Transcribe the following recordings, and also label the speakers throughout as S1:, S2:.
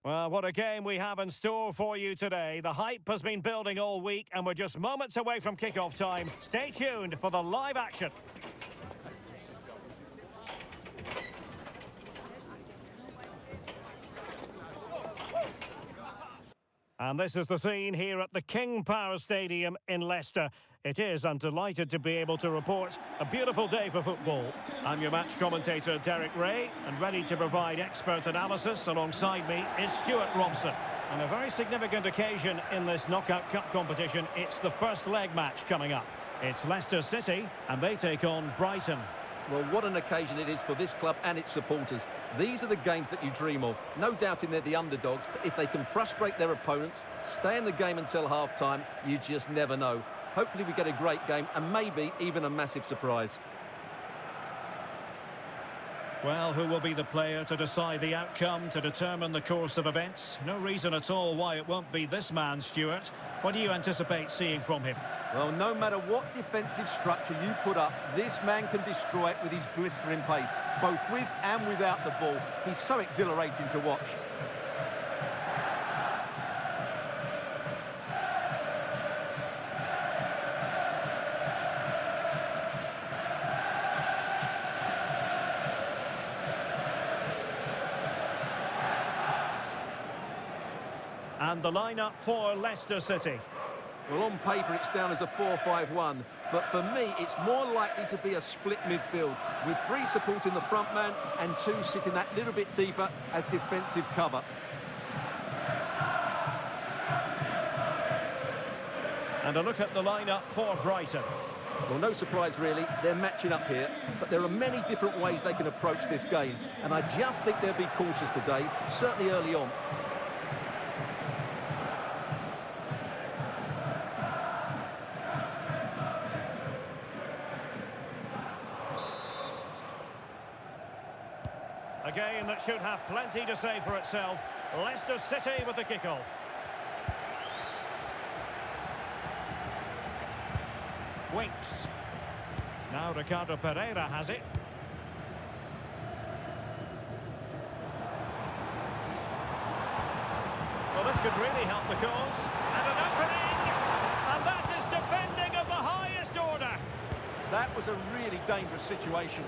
S1: Well, what a game we have in store for you today. The hype has been building all week and we're just moments away from kickoff time. Stay tuned for the live action. And this is the scene here at the King Power Stadium in Leicester. It is, I'm delighted to be able to report, a beautiful day for football. I'm your match commentator, Derek Ray, and ready to provide expert analysis alongside me is Stuart Robson. And a very significant occasion in this Knockout Cup competition. It's the first leg match coming up. It's Leicester City, and they take on Brighton.
S2: Well, what an occasion it is for this club and its supporters. These are the games that you dream of. No doubting they're the underdogs, but if they can frustrate their opponents, stay in the game until half-time, you just never know. Hopefully we get a great game and maybe even a massive surprise.
S1: Well, who will be the player to decide the outcome, to determine the course of events? No reason at all why it won't be this man, Stuart. What do you anticipate seeing from him?
S2: Well, no matter what defensive structure you put up, this man can destroy it with his blistering pace, both with and without the ball. He's so exhilarating to watch.
S1: And the lineup for Leicester City.
S2: Well, on paper, it's down as a 4-5-1, but for me, it's more likely to be a split midfield, with 3 supporting the front man and 2 sitting that little bit deeper as defensive cover.
S1: And a look at the lineup for Brighton.
S2: Well, no surprise, really. They're matching up here, but there are many different ways they can approach this game, and I just think they'll be cautious today, certainly early on.
S1: A game that should have plenty to say for itself. Leicester City with the kickoff. Winks. Now Ricardo Pereira has it. Well, this could really help the cause. And an opening! And that is defending of the highest order.
S2: That was a really dangerous situation.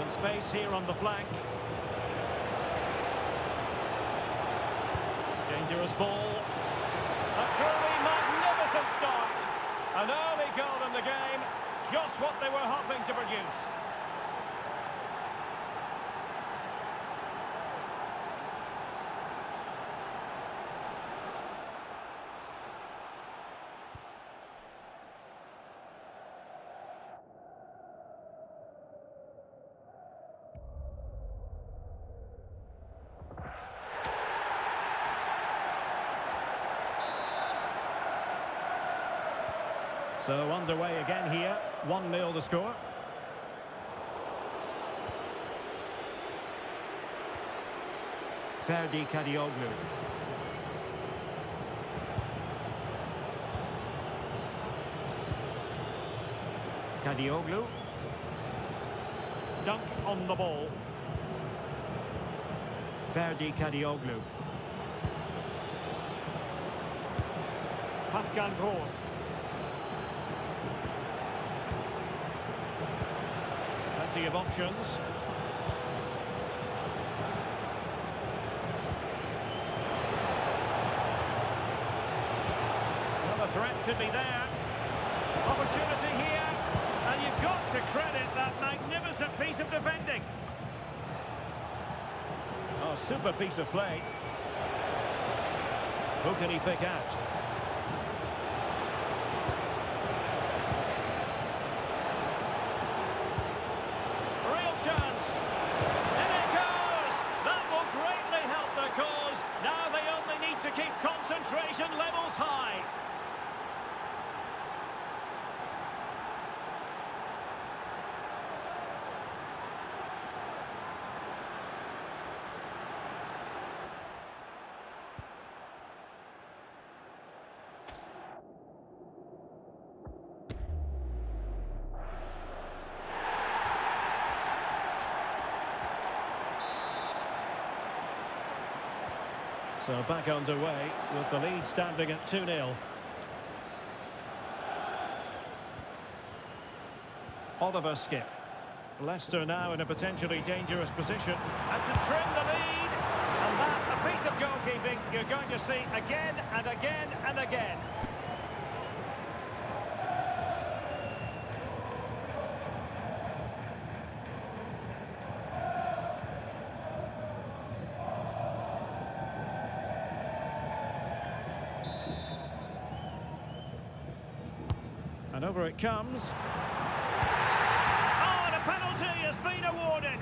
S1: And space here on the flank. Dangerous ball. A truly magnificent start. An early goal in the game. Just what they were hoping to produce. So underway again here, 1-0 the score. Ferdi Kadioglu. Kadioglu. Dunk on the ball. Ferdi Kadioglu. Pascal Gross. Plenty of options. Well, the threat could be there. Opportunity here. And you've got to credit that magnificent piece of defending. Oh, super piece of play. Who can he pick out? To keep concentration levels high. So back underway with the lead standing at 2-0. Oliver Skip. Leicester now in a potentially dangerous position. And to trim the lead. And that's a piece of goalkeeping you're going to see again and again and again. And over it comes. Oh, and a penalty has been awarded.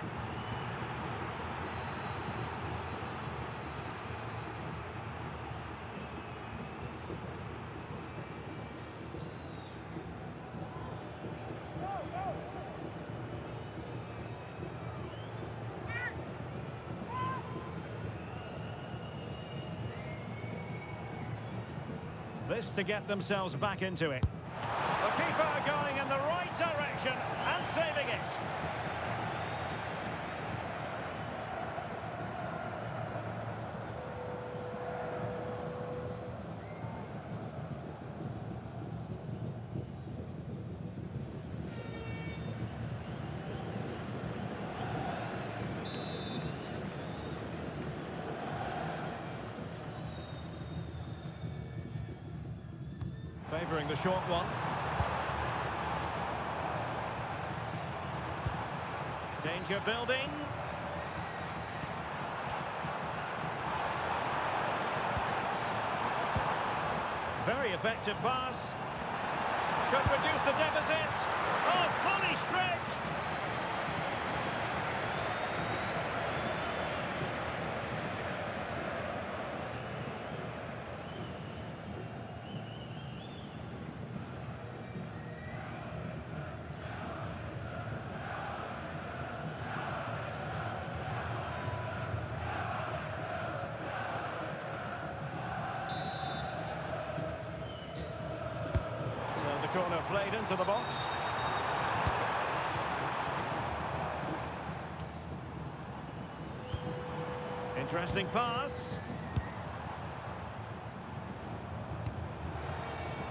S1: This to get themselves back into it. The keeper going in the right direction and saving it. Favouring the short one. Danger building. Very effective pass. Could reduce the deficit. Oh, fully stretched. Corner played into the box. Interesting pass.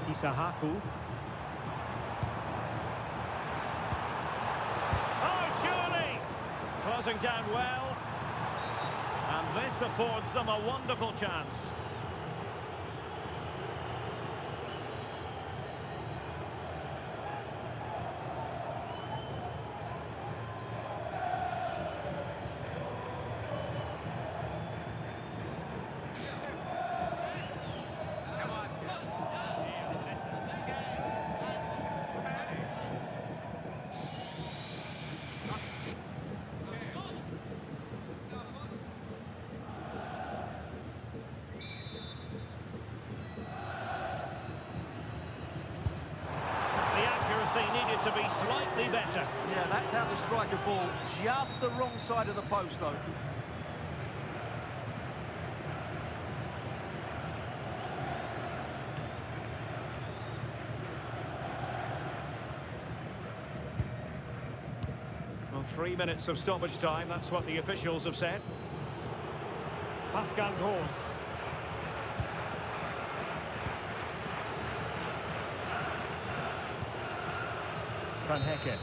S1: Isahaku. Oh, surely! Closing down well. And this affords them a wonderful chance. Needed to be slightly better.
S2: Yeah, that's how to strike a ball. Just the wrong side of the post, though.
S1: Well, 3 minutes of stoppage time, that's what the officials have said. Pascal Gross. Van Hekken.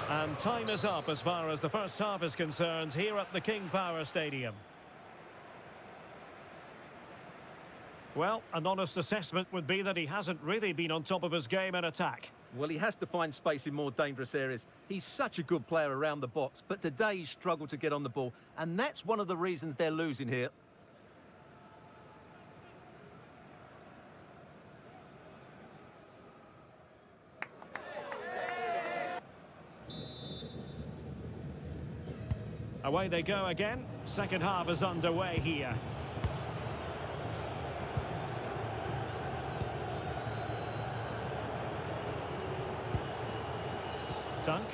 S1: And time is up as far as the first half is concerned here at the King Power Stadium. Well, an honest assessment would be that he hasn't really been on top of his game in attack.
S2: Well, he has to find space in more dangerous areas. He's such a good player around the box, but today he's struggled to get on the ball, and that's one of the reasons they're losing here.
S1: Away they go again. Second half is underway here. Dunk.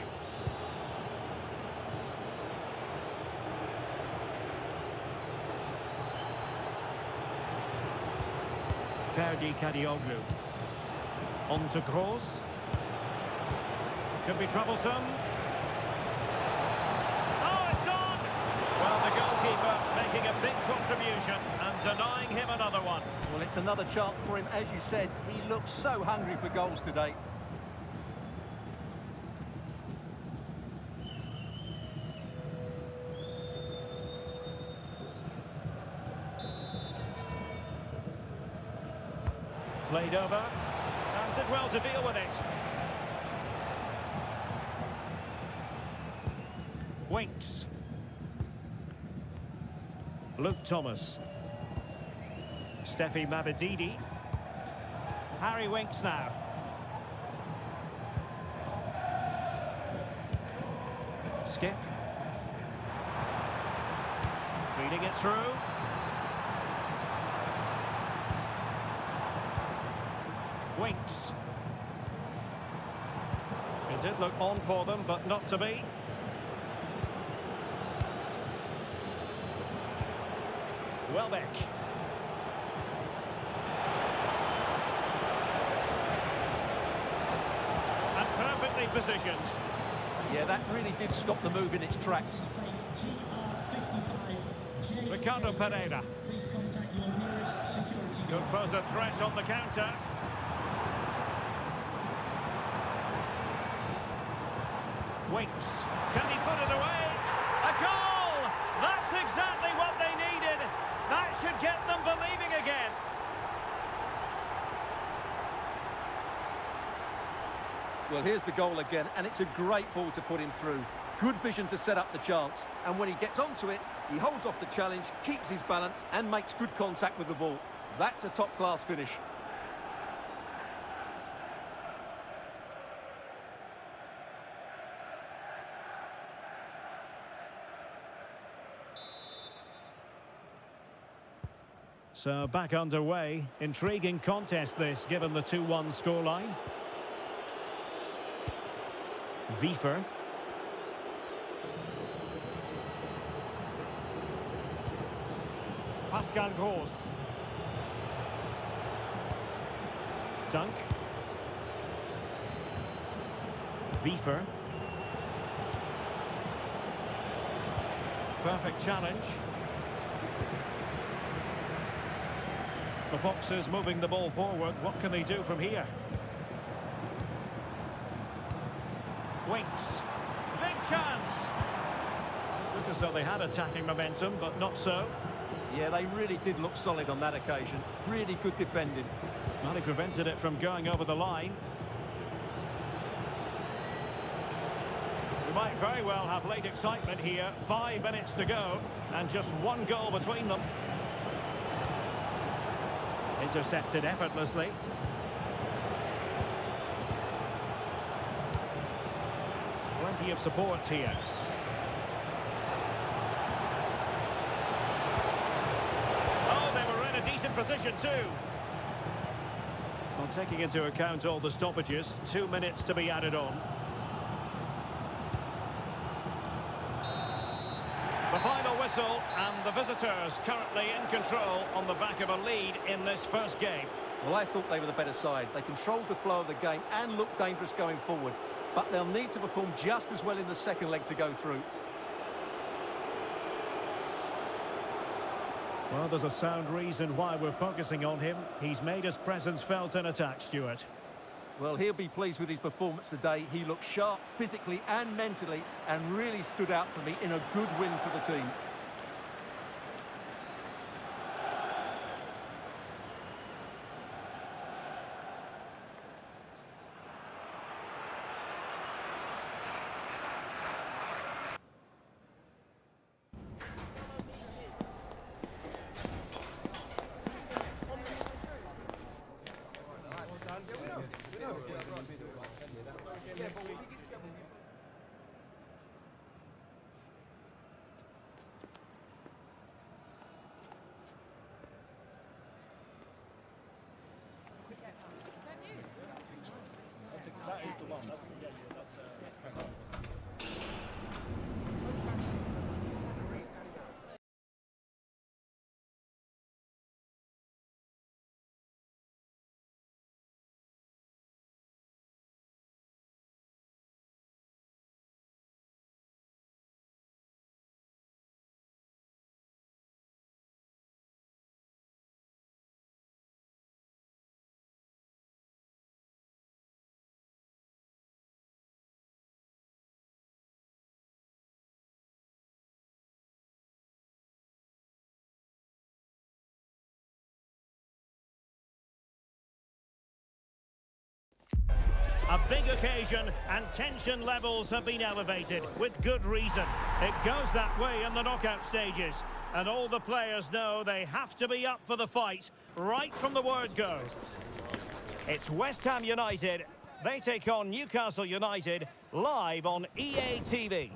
S1: Ferdi Kadioglu. On to Gross. Could be troublesome. Well, the goalkeeper making a big contribution. denying him another one.
S2: Well, it's another chance for him. As you said, he looks so hungry for goals today.
S1: Played over, and did well to deal with it. Winks. Luke Thomas. Steffi Mavididi. Harry Winks now. Skip. Feeding it through. Winks. It did look on for them, but not to be. Welbeck. And perfectly positioned.
S2: Yeah, that really did stop the move in its tracks.
S1: Ricardo Pereira. Could pose a threat on the counter. Winks. Can he put it away? A goal! That's exactly what they needed. That should get them believing again.
S2: Well, here's the goal again, and it's a great ball to put him through. Good vision to set up the chance, and when he gets onto it, he holds off the challenge, keeps his balance, and makes good contact with the ball. That's a top-class finish.
S1: So back underway. Intriguing contest this, given the 2-1 scoreline. Wiefer. Pascal Gross. Dunk. Wiefer. Perfect challenge. The Foxes moving the ball forward. What can they do from here? Winks. Big chance. Look as though they had attacking momentum, but not so.
S2: Yeah, they really did look solid on that occasion. Really good defending.
S1: Well, he prevented it from going over the line. We might very well have late excitement here. 5 minutes to go, and just one goal between them. Intercepted effortlessly. Plenty of support here. Oh, they were in a decent position too. Well, taking into account all the stoppages, 2 minutes to be added on. The final whistle, and the visitors currently in control on the back of a lead in this first game.
S2: Well, I thought they were the better side. They controlled the flow of the game and looked dangerous going forward. But they'll need to perform just as well in the second leg to go through.
S1: Well, there's a sound reason why we're focusing on him. He's made his presence felt in attack, Stuart.
S2: Well, he'll be pleased with his performance today. He looked sharp physically and mentally and really stood out for me in a good win for the team.
S1: A big occasion, and tension levels have been elevated, with good reason. It goes that way in the knockout stages, and all the players know they have to be up for the fight, right from the word go. It's West Ham United. They take on Newcastle United, live on EA TV.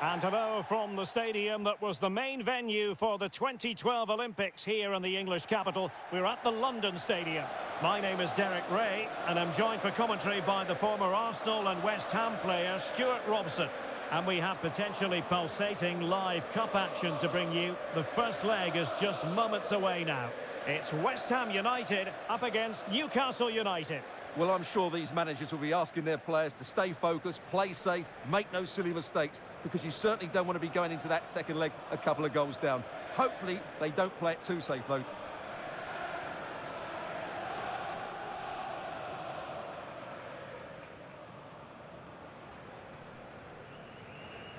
S1: And hello from the stadium that was the main venue for the 2012 Olympics here in the English capital. We're at the London Stadium. My name is Derek Ray, and I'm joined for commentary by the former Arsenal and West Ham player Stuart Robson. And we have potentially pulsating live cup action to bring you. The first leg is just moments away now. It's West Ham United up against Newcastle United.
S2: Well, I'm sure these managers will be asking their players to stay focused, play safe, make no silly mistakes, because you certainly don't want to be going into that second leg a couple of goals down. Hopefully, they don't play it too safe, though.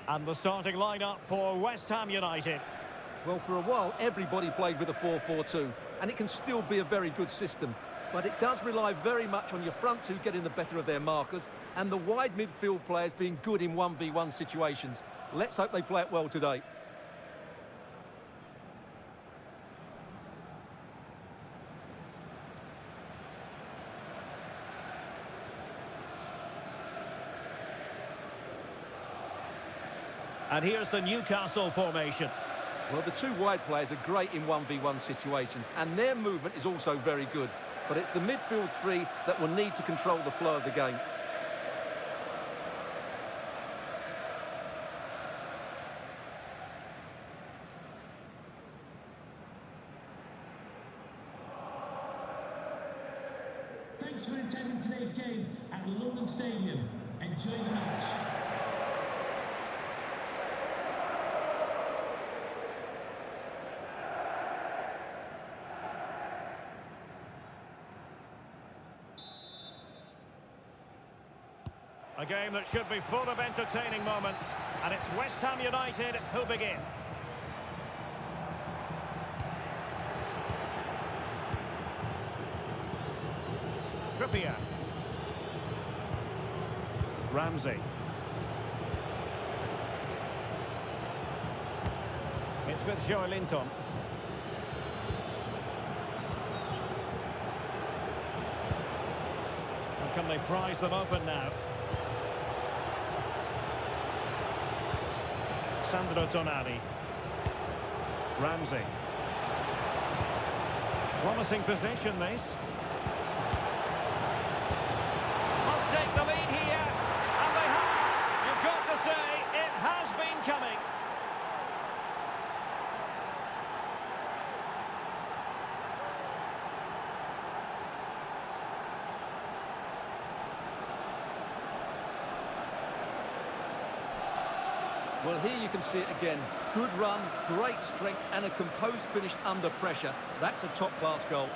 S1: And the starting lineup for West Ham United.
S2: Well, for a while, everybody played with a 4-4-2, and it can still be a very good system. But it does rely very much on your front two getting the better of their markers and the wide midfield players being good in 1v1 situations. Let's hope they play it well today.
S1: And here's the Newcastle formation.
S2: Well, the two wide players are great in 1v1 situations, and their movement is also very good. But it's the midfield three that will need to control the flow of the game.
S3: Thanks for attending today's game at the London Stadium. Enjoy the match.
S1: A game that should be full of entertaining moments, and it's West Ham United who begin. Trippier. Ramsey. It's with Joelinton. And can they prise them open now? Sandro Tonali. Ramsey. Promising position, this. Must take the lead here. And they have. You've got to say, it has been coming.
S2: Well, here you can see it again. Good run, great strength, and a composed finish under pressure. That's a top-class goal.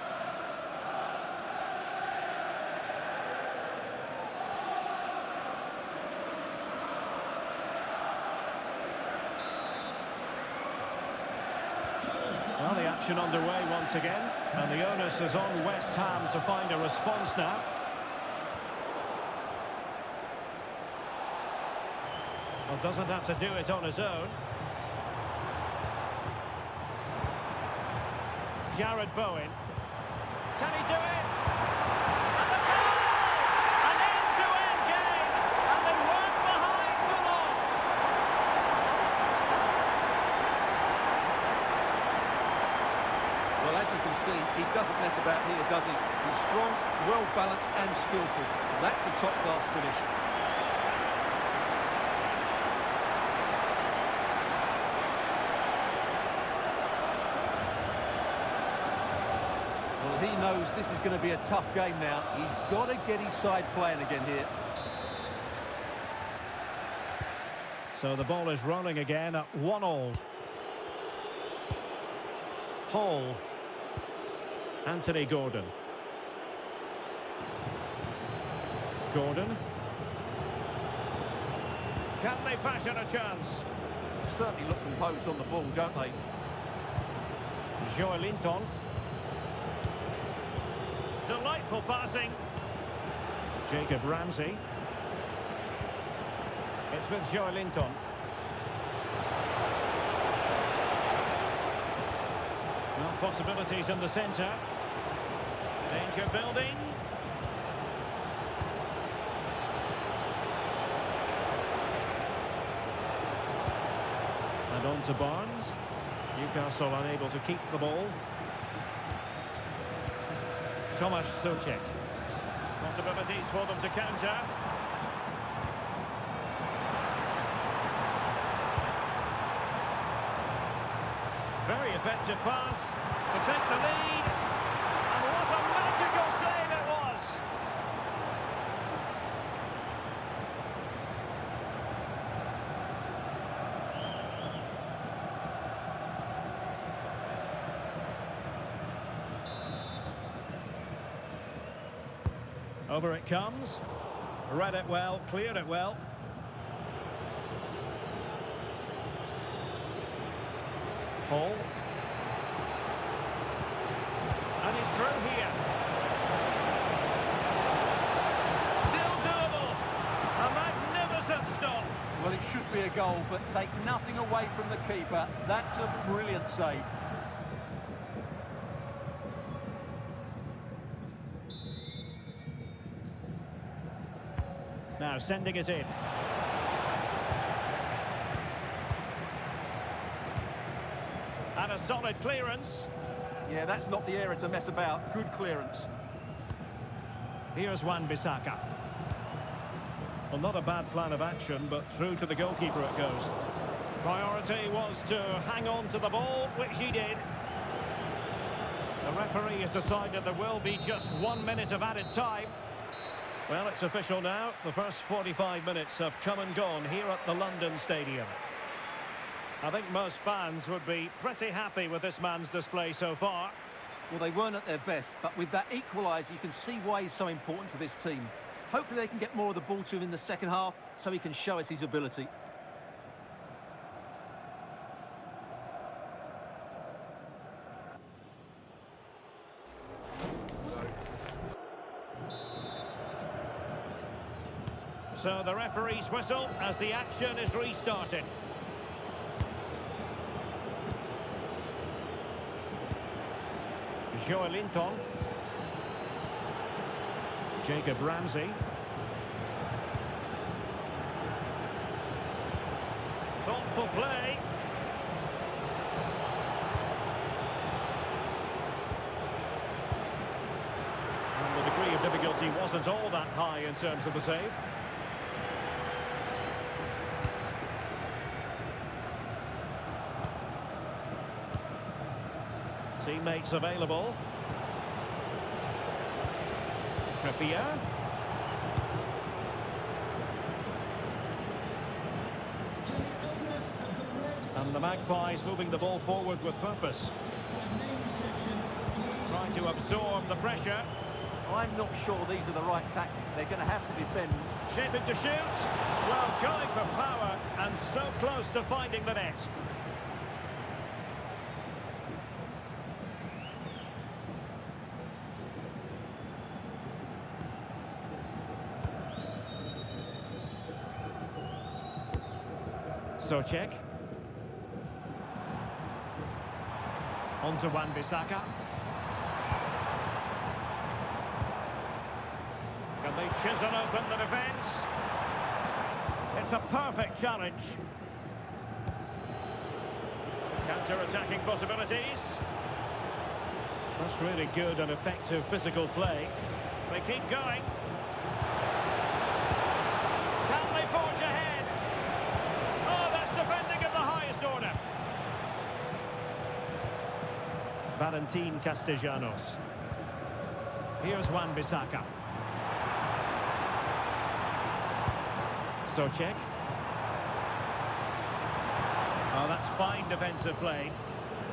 S1: Well, the action underway once again, and the onus is on West Ham to find a response now. Well, doesn't have to do it on his own. Jared Bowen. Can he do it? And the goal! An end-to-end game, and they weren't behind for long.
S2: Well, as you can see, he doesn't mess about here, does he? He's strong, well-balanced and skillful. That's a top-class finish. He knows this is going to be a tough game now. He's got to get his side playing again here.
S1: So the ball is rolling again at 1-1. Hall. Anthony Gordon. Gordon. Can they fashion a chance?
S2: Certainly look composed on the ball, don't they?
S1: Joelinton. Delightful passing. Jacob Ramsey. It's with Joelinton. Well, possibilities in the centre. Danger building. And on to Barnes. Newcastle unable to keep the ball. Tomasz Souček. Possibilities for them to counter. Very effective pass to take the lead. And what a magical save it was! Over it comes. Read it well, cleared it well. Hall. And he's through here. Still doable. A magnificent stop.
S2: Well, it should be a goal, but take nothing away from the keeper. That's a brilliant save.
S1: Now sending it in. And a solid clearance.
S2: Yeah, that's not the area to mess about. Good clearance.
S1: Here's Wan-Bissaka. Well, not a bad plan of action, but through to the goalkeeper it goes. Priority was to hang on to the ball, which he did. The referee has decided there will be just 1 minute of added time. Well, it's official now. The first 45 minutes have come and gone here at the London Stadium. I think most fans would be pretty happy with this man's display so far.
S2: Well, they weren't at their best, but with that equaliser, you can see why he's so important to this team. Hopefully they can get more of the ball to him in the second half, so he can show us his ability.
S1: So the referee's whistle as the action is restarted. Joelinton. Jacob Ramsey. Thoughtful play. And the degree of difficulty wasn't all that high in terms of the save. Teammates available. Trippier. And the Magpies moving the ball forward with purpose. Trying to absorb the pressure.
S2: I'm not sure these are the right tactics. They're going to have to defend.
S1: Shaping to shoot. Well, going for power and so close to finding the net. Souček. On to Wan-Bissaka. Can they chisel open the defence? It's a perfect challenge. Counter-attacking possibilities. That's really good and effective physical play. They keep going. Can they forge ahead? Oh, that's defending of the highest order. Valentin Castellanos. Here's Wan-Bissaka. Souček. Oh, that's fine defensive play.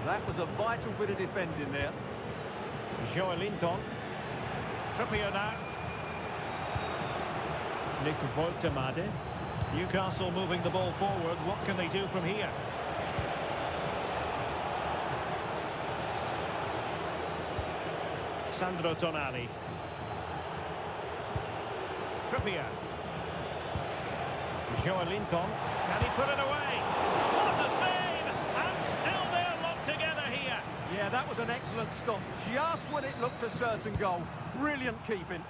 S2: That was a vital bit of defending there.
S1: Joelinton. Trippier now. Nick Woltemade. Newcastle moving the ball forward. What can they do from here? Sandro Tonali. Trippier. Joelinton. Can he put it away? What a save! And still they're locked together here.
S2: Yeah, that was an excellent stop. Just when it looked a certain goal. Brilliant keeping.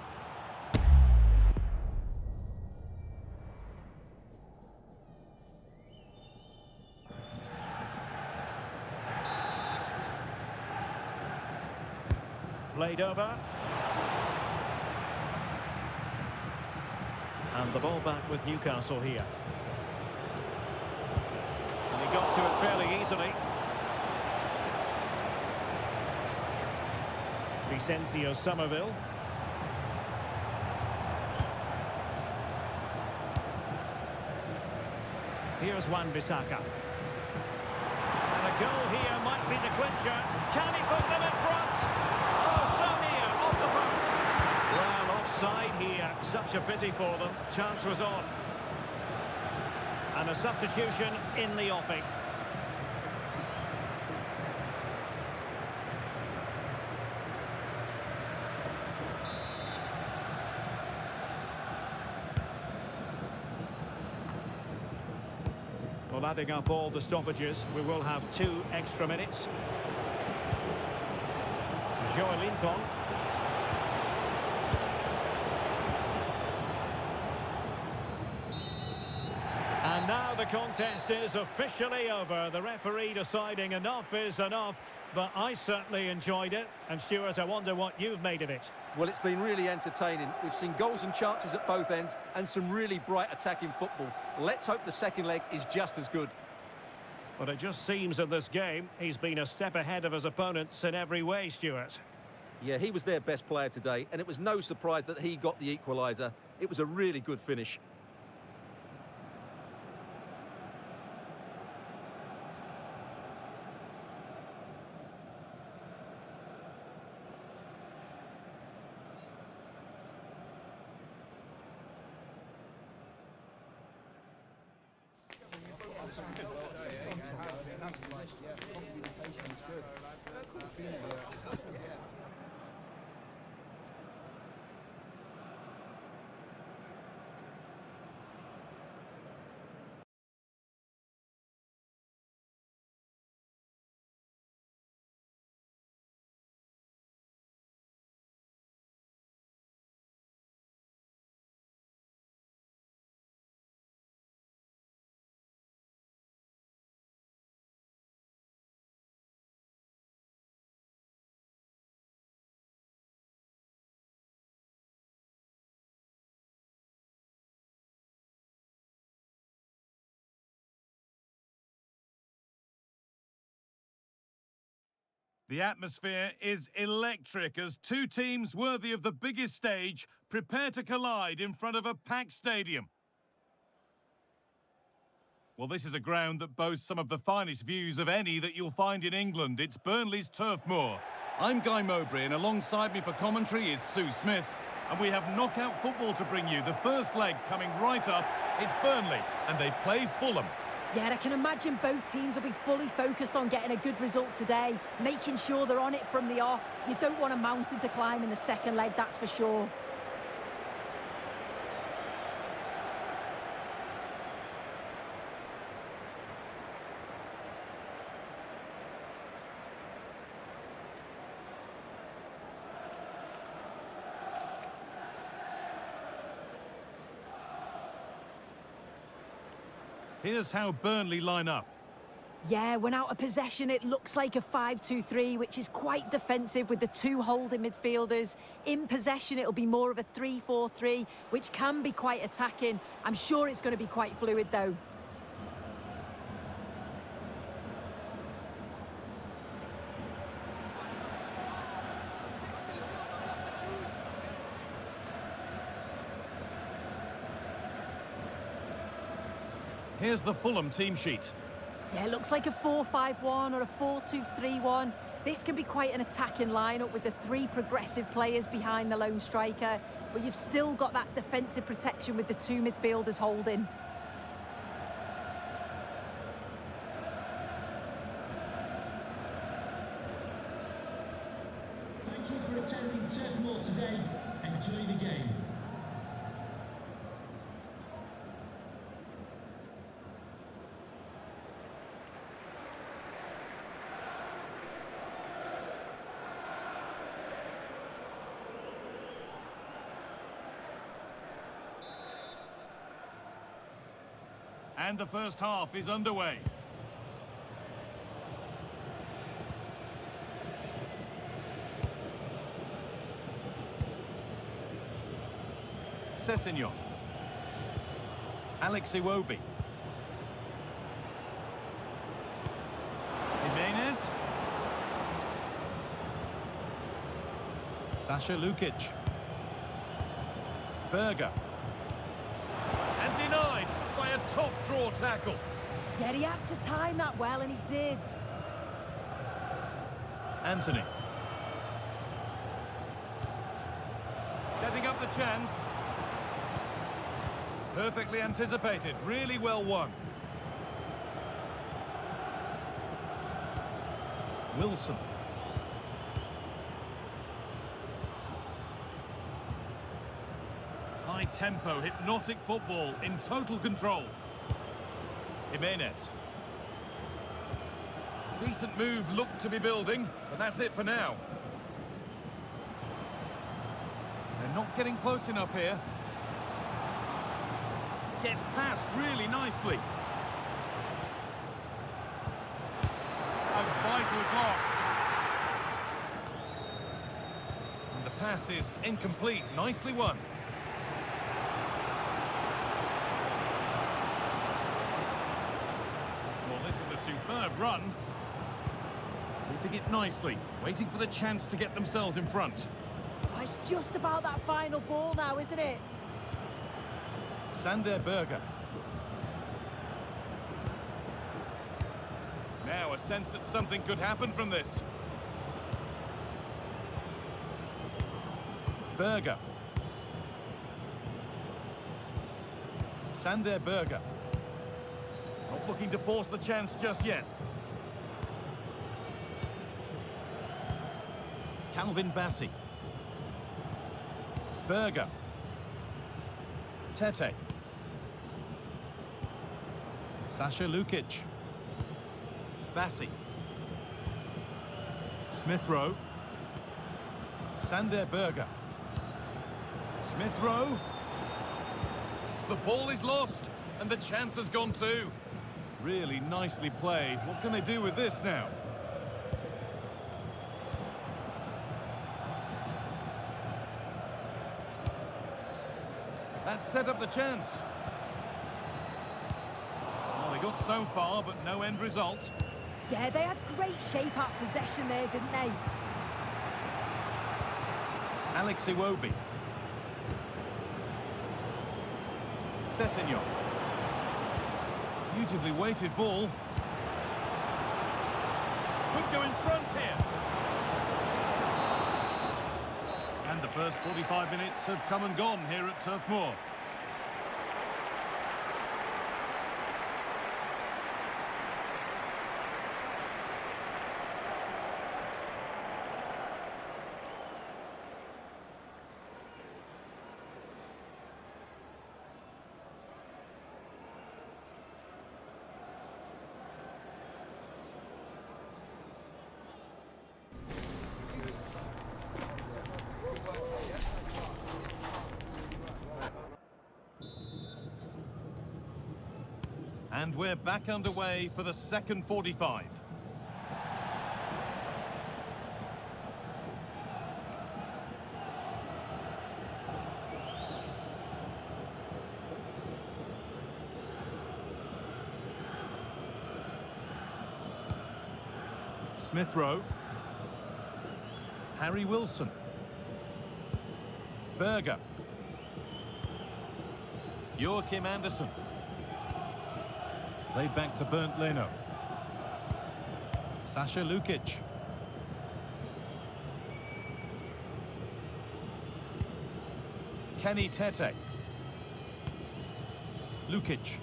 S1: Played over. And the ball back with Newcastle here. And he got to it fairly easily. Vicencio Somerville. Here's Wan-Bissaka. And a goal here might be the clincher. Can he put them in front? Oh, so near, off the post. Well, offside here. Such a pity for them. Chance was on. And a substitution in the offing. Well, adding up all the stoppages, we will have 2 extra minutes. Joelinton. And now the contest is officially over. The referee deciding enough is enough. But I certainly enjoyed it. And Stuart, I wonder what you've made of it.
S2: Well, it's been really entertaining. We've seen goals and chances at both ends and some really bright attacking football. Let's hope the second leg is just as good.
S1: But it just seems in this game, he's been a step ahead of his opponents in every way, Stuart.
S2: Yeah, he was their best player today, and it was no surprise that he got the equaliser. It was a really good finish.
S4: The atmosphere is electric as 2 teams worthy of the biggest stage prepare to collide in front of a packed stadium. Well, this is a ground that boasts some of the finest views of any that you'll find in England. It's Burnley's Turf Moor. I'm Guy Mowbray, and alongside me for commentary is Sue Smith. And we have knockout football to bring you. The first leg coming right up. It's Burnley, and they play Fulham.
S5: Yeah, I can imagine both teams will be fully focused on getting a good result today, making sure they're on it from the off. You don't want a mountain to climb in the second leg, that's for sure.
S4: Here's how Burnley line up.
S5: Yeah, when out of possession, it looks like a 5-2-3, which is quite defensive with the 2 holding midfielders. In possession, it'll be more of a 3-4-3, which can be quite attacking. I'm sure it's going to be quite fluid, though.
S4: Here's the Fulham team sheet.
S5: Yeah, it looks like a 4-5-1 or a 4-2-3-1. This can be quite an attacking lineup with the 3 progressive players behind the lone striker, but you've still got that defensive protection with the 2 midfielders holding.
S3: Thank you for attending Turf Moor today. Enjoy the game.
S4: And the first half is underway. Sessegnon. Alex Iwobi. Jimenez. Sasha Lukic. Berger. And denied by a top draw tackle.
S5: Yeah, he had to time that well, and he did.
S4: Anthony. Setting up the chance. Perfectly anticipated, really well won. Wilson. High tempo, hypnotic football in total control. Jimenez. Decent move looked to be building, but that's it for now. They're not getting close enough here. Gets past really nicely. A vital block. And the pass is incomplete. Nicely won. Well, this is a superb run. Keeping it nicely. Waiting for the chance to get themselves in front.
S5: Oh, it's just about that final ball now, isn't it?
S4: Sander Berger. Now a sense that something could happen from this. Berger. Sander Berger. Not looking to force the chance just yet. Calvin Bassey. Berger. Tete. Sasha Lukic. Bassey. Smith Rowe. Sander Berger. Smith Rowe. The ball is lost, and the chance has gone too. Really nicely played. What can they do with this now? That set up the chance. Well, they got so far, but no end result.
S5: Yeah, they had great shape up possession there, didn't they?
S4: Alex Iwobi. Sessegnon. Beautifully weighted ball. Could go in front here. And the first 45 minutes have come and gone here at Turf Moor. And we're back underway for the second 45. Smith Rowe. Harry Wilson. Berger. Joachim Andersen. Played back to Bernd Leno. Sasha Lukic. Kenny Tete. Lukic.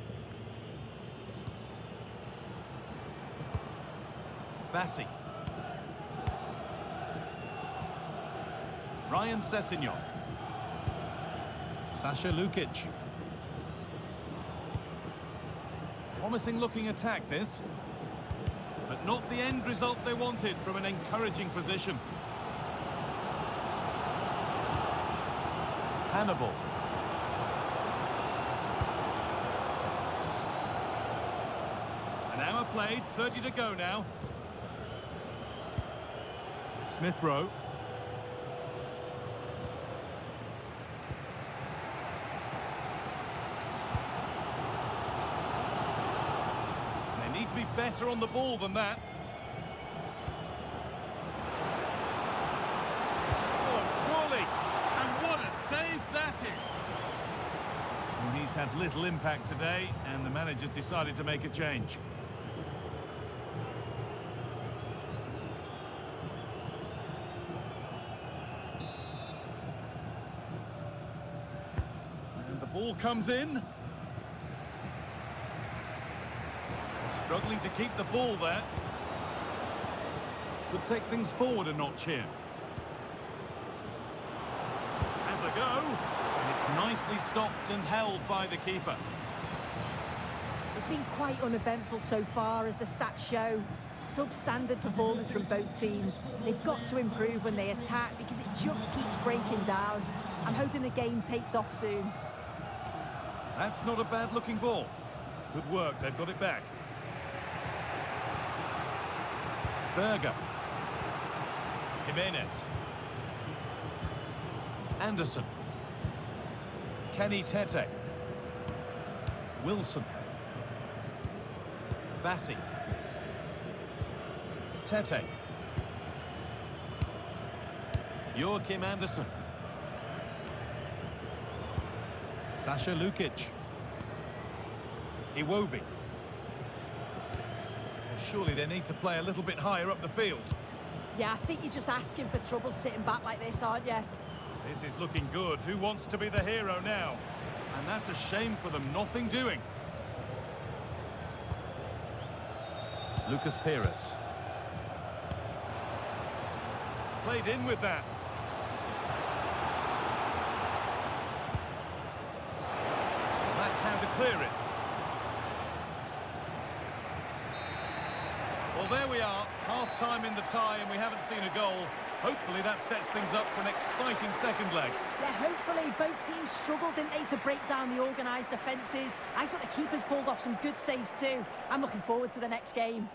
S4: Bassey. Ryan Sessegnon. Sasha Lukic. Promising looking attack this, but not the end result they wanted from an encouraging position. Hannibal. played, 30 to go now. Smith Rowe. They need to be better on the ball than that. Oh, surely! And what a save that is! And he's had little impact today, and the manager's decided to make a change. And the ball comes in. Struggling to keep the ball there. Could take things forward a notch here. Has a go. And it's nicely stopped and held by the keeper.
S5: It's been quite uneventful so far, as the stats show. Substandard performance from both teams. They've got to improve when they attack, because it just keeps breaking down. I'm hoping the game takes off soon.
S4: That's not a bad looking ball. Good work, they've got it back. Berger. Jimenez. Anderson. Kenny Tete. Wilson. Bassi. Tete. Joachim Anderson. Sasha Lukic. Iwobi. Well, surely they need to play a little bit higher up the field.
S5: Yeah, I think you're just asking for trouble sitting back like this, aren't you?
S4: This is looking good. Who wants to be the hero now? And that's a shame for them. Nothing doing. Lucas Pires. Played in with that. That's how to clear it. Well, there we are. Half-time in the tie, and we haven't seen a goal. Hopefully that sets things up for an exciting second leg.
S5: Yeah, hopefully. Both teams struggled, didn't they, to break down the organised defences. I thought the keepers pulled off some good saves too. I'm looking forward to the next game.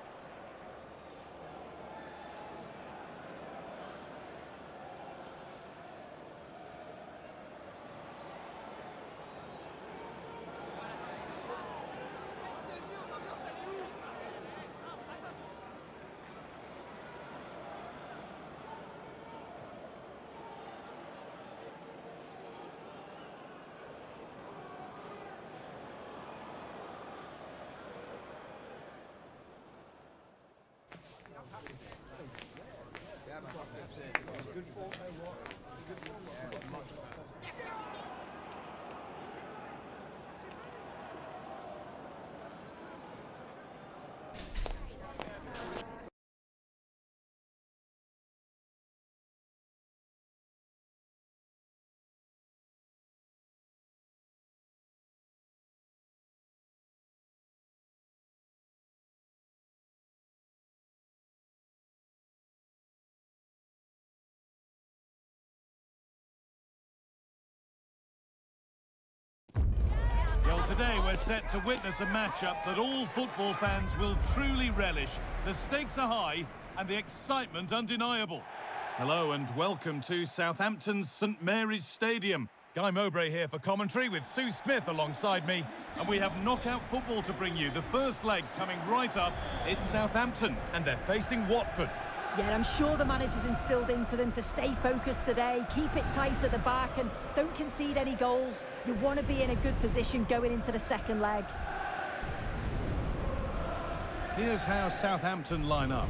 S4: Well, today we're set to witness a matchup that all football fans will truly relish. The stakes are high and the excitement undeniable. Hello and welcome to Southampton's St Mary's Stadium. Guy Mowbray here for commentary with Sue Smith alongside me. And we have knockout football to bring you. The first leg coming right up. It's Southampton and they're facing Watford.
S5: Yeah, I'm sure the manager's instilled into them to stay focused today, keep it tight at the back and don't concede any goals. You want to be in a good position going into the second leg.
S4: Here's how Southampton line up.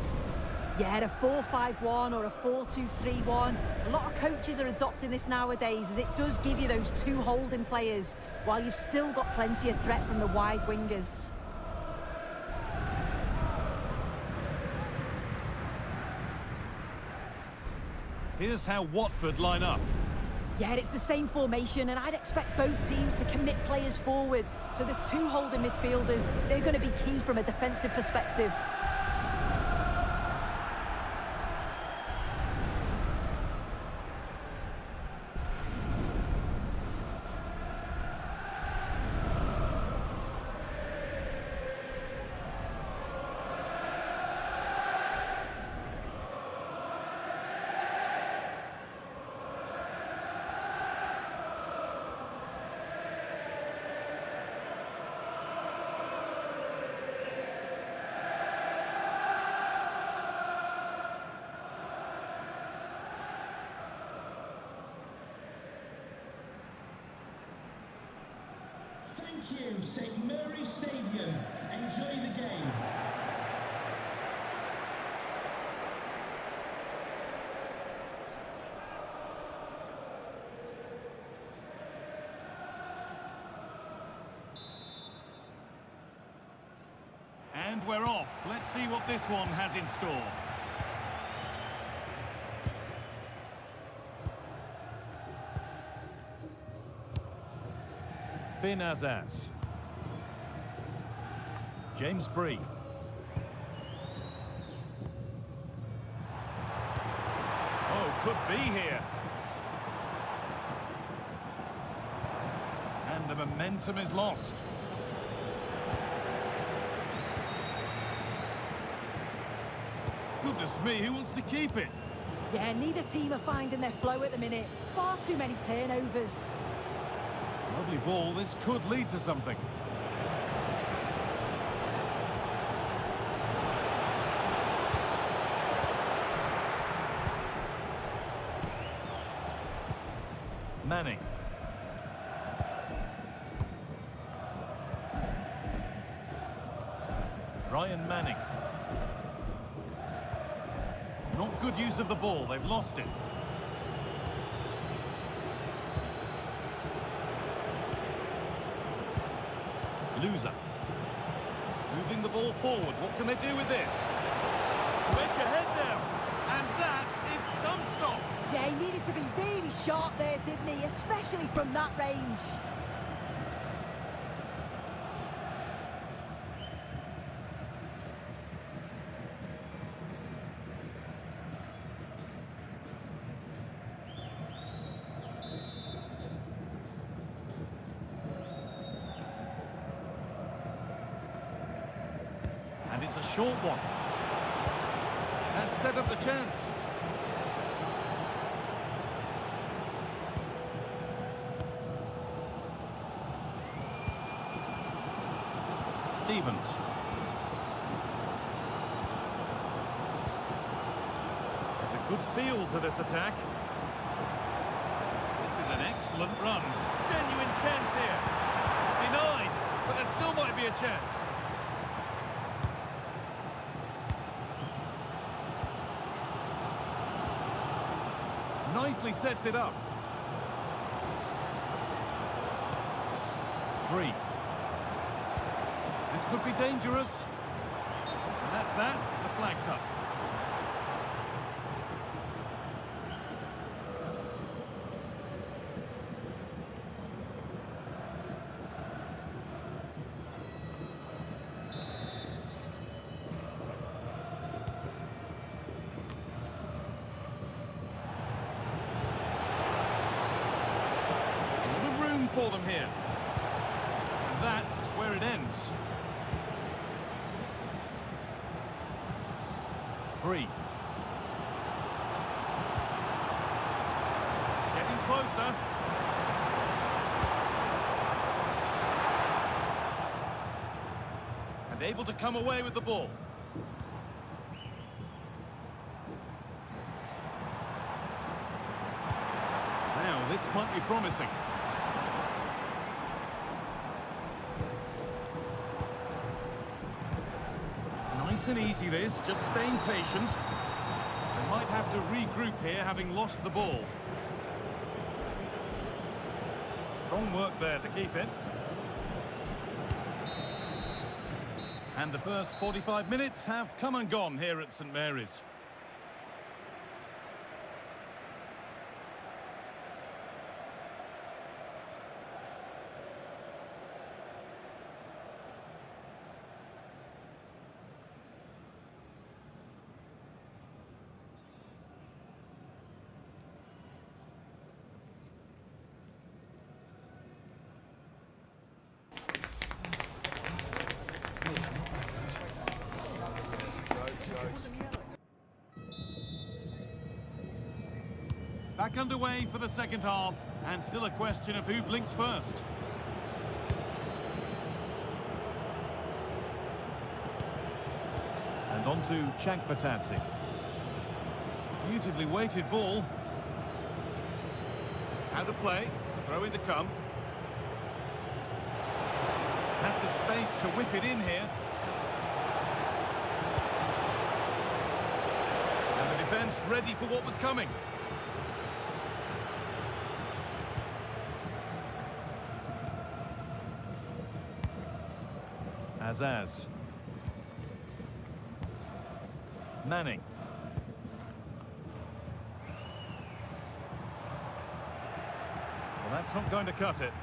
S5: Yeah, a 4-5-1 or a 4-2-3-1. A lot of coaches are adopting this nowadays, as it does give you those two holding players, while you've still got plenty of threat from the wide wingers.
S4: Here's how Watford line up.
S5: Yeah, it's the same formation, and I'd expect both teams to commit players forward. So the two holding midfielders, they're going to be key from a defensive perspective.
S3: Thank you, St Mary's Stadium. Enjoy the game.
S4: And we're off. Let's see what this one has in store. Finn Azaz. James Bree. Oh, could be here. And the momentum is lost. Goodness me, who wants to keep it?
S5: Yeah, neither team are finding their flow at the minute. Far too many turnovers.
S4: Lovely ball, this could lead to something. Manning. Ryan Manning. Not good use of the ball, they've lost it. Loser. Moving the ball forward, what can they do with this? To edge ahead now, and that is some stop.
S5: Yeah, he needed to be really sharp there, didn't he? Especially from that range.
S4: And it's a short one. And set up the chance. Stevens. There's a good feel to this attack. This is an excellent run. Genuine chance here. Denied, but there still might be a chance. Nicely sets it up. Bree. This could be dangerous. And that's that. The flag's up. For them here. And that's where it ends. Bree. Getting closer. And able to come away with the ball. Now, this might be promising. Nice and easy this, just staying patient. They might have to regroup here, having lost the ball. Strong work there to keep it. And the first 45 minutes have come and gone here at St Mary's. Back underway for the second half, and still a question of who blinks first. And on to Chankvatadze. Beautifully weighted ball. Out of play, throw in to come. Has the space to whip it in here. And the defence ready for what was coming. Azaz. Manning. Well, that's not going to cut it.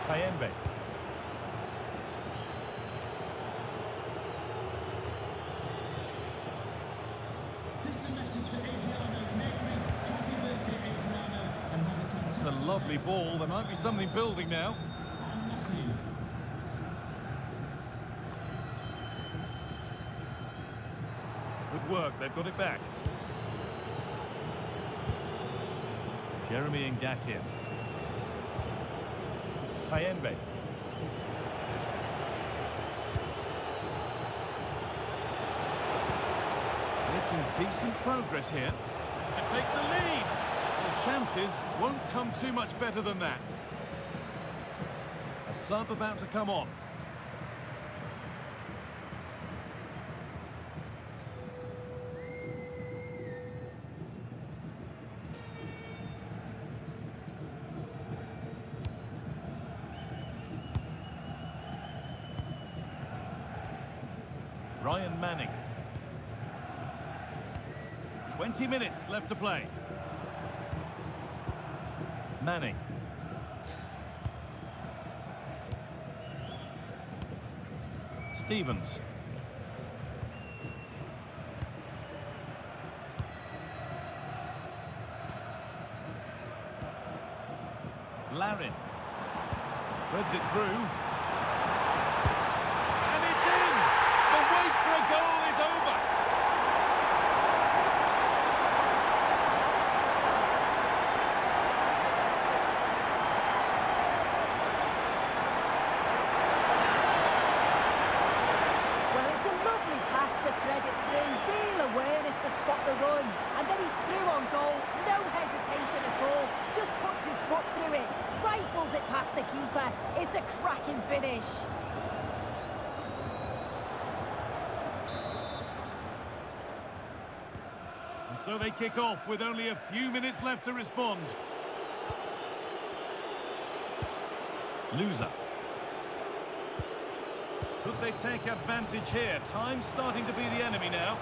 S4: Kayembe.
S3: This is a message for Adriano Negri. Happy birthday, Adriano, and have a fantastic
S4: It's a lovely ball. There might be something building now.
S3: And Matthew.
S4: Good work. They've got it back. Jeremy Ngakia. Kayembe. Making decent progress here to take the lead. The chances won't come too much better than that. A sub about to come on. Ryan Manning. 20 minutes left to play. Manning. Stevens. Larin. Threads it through. And it's in! The wait for a goal is over!
S5: Well, it's a lovely pass to thread it through. Real awareness to spot the run. And then he's through on goal. No hesitation at all. Just puts his foot through it. Rifles it past the keeper. It's a cracking finish.
S4: And so they kick off with only a few minutes left to respond. Loser. Could they take advantage here? Time's starting to be the enemy now.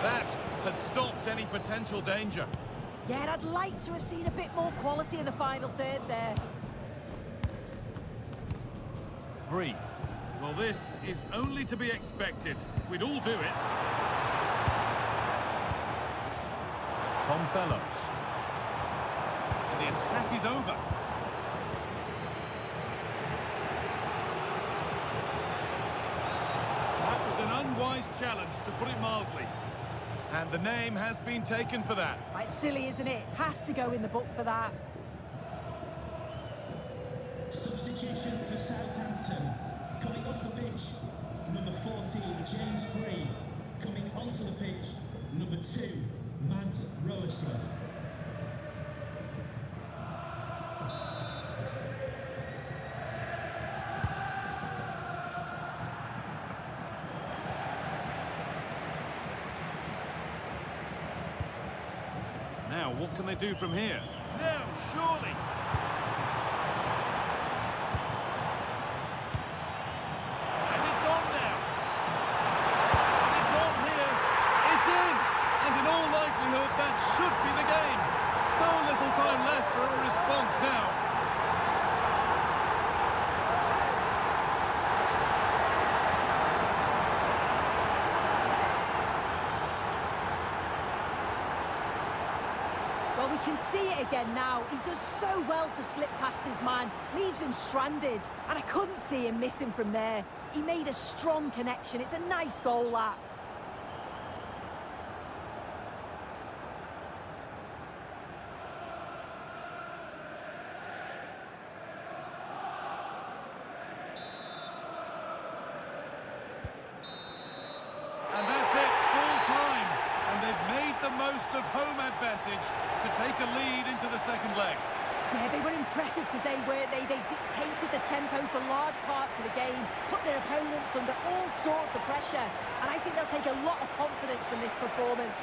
S4: That has stopped any potential danger.
S5: Yeah, and I'd like to have seen a bit more quality in the final third there.
S4: Bree. Well, this is only to be expected. We'd all do it. Tom Fellows. And the attack is over. That was an unwise challenge, to put it mildly. And the name has been taken for that.
S5: Right, silly, isn't it? Has to go in the book for that.
S3: Substitution for Southampton. Coming off the pitch, number 14, James Bree. Coming onto the pitch, number 2, Mads Roeslov.
S4: Now, what can they do from here? No, surely! And it's on now! It's on here! It's in! And in all likelihood, that should be the game! So little time left for a response now!
S5: Well, we can see it again now. He does so well to slip past his man, leaves him stranded, and I couldn't see him missing from there. He made a strong connection. It's a nice goal, that.
S4: And that's it! second leg.
S5: Yeah, they were impressive today, weren't they? They dictated the tempo for large parts of the game, put their opponents under all sorts of pressure, and I think they'll take a lot of confidence from this performance.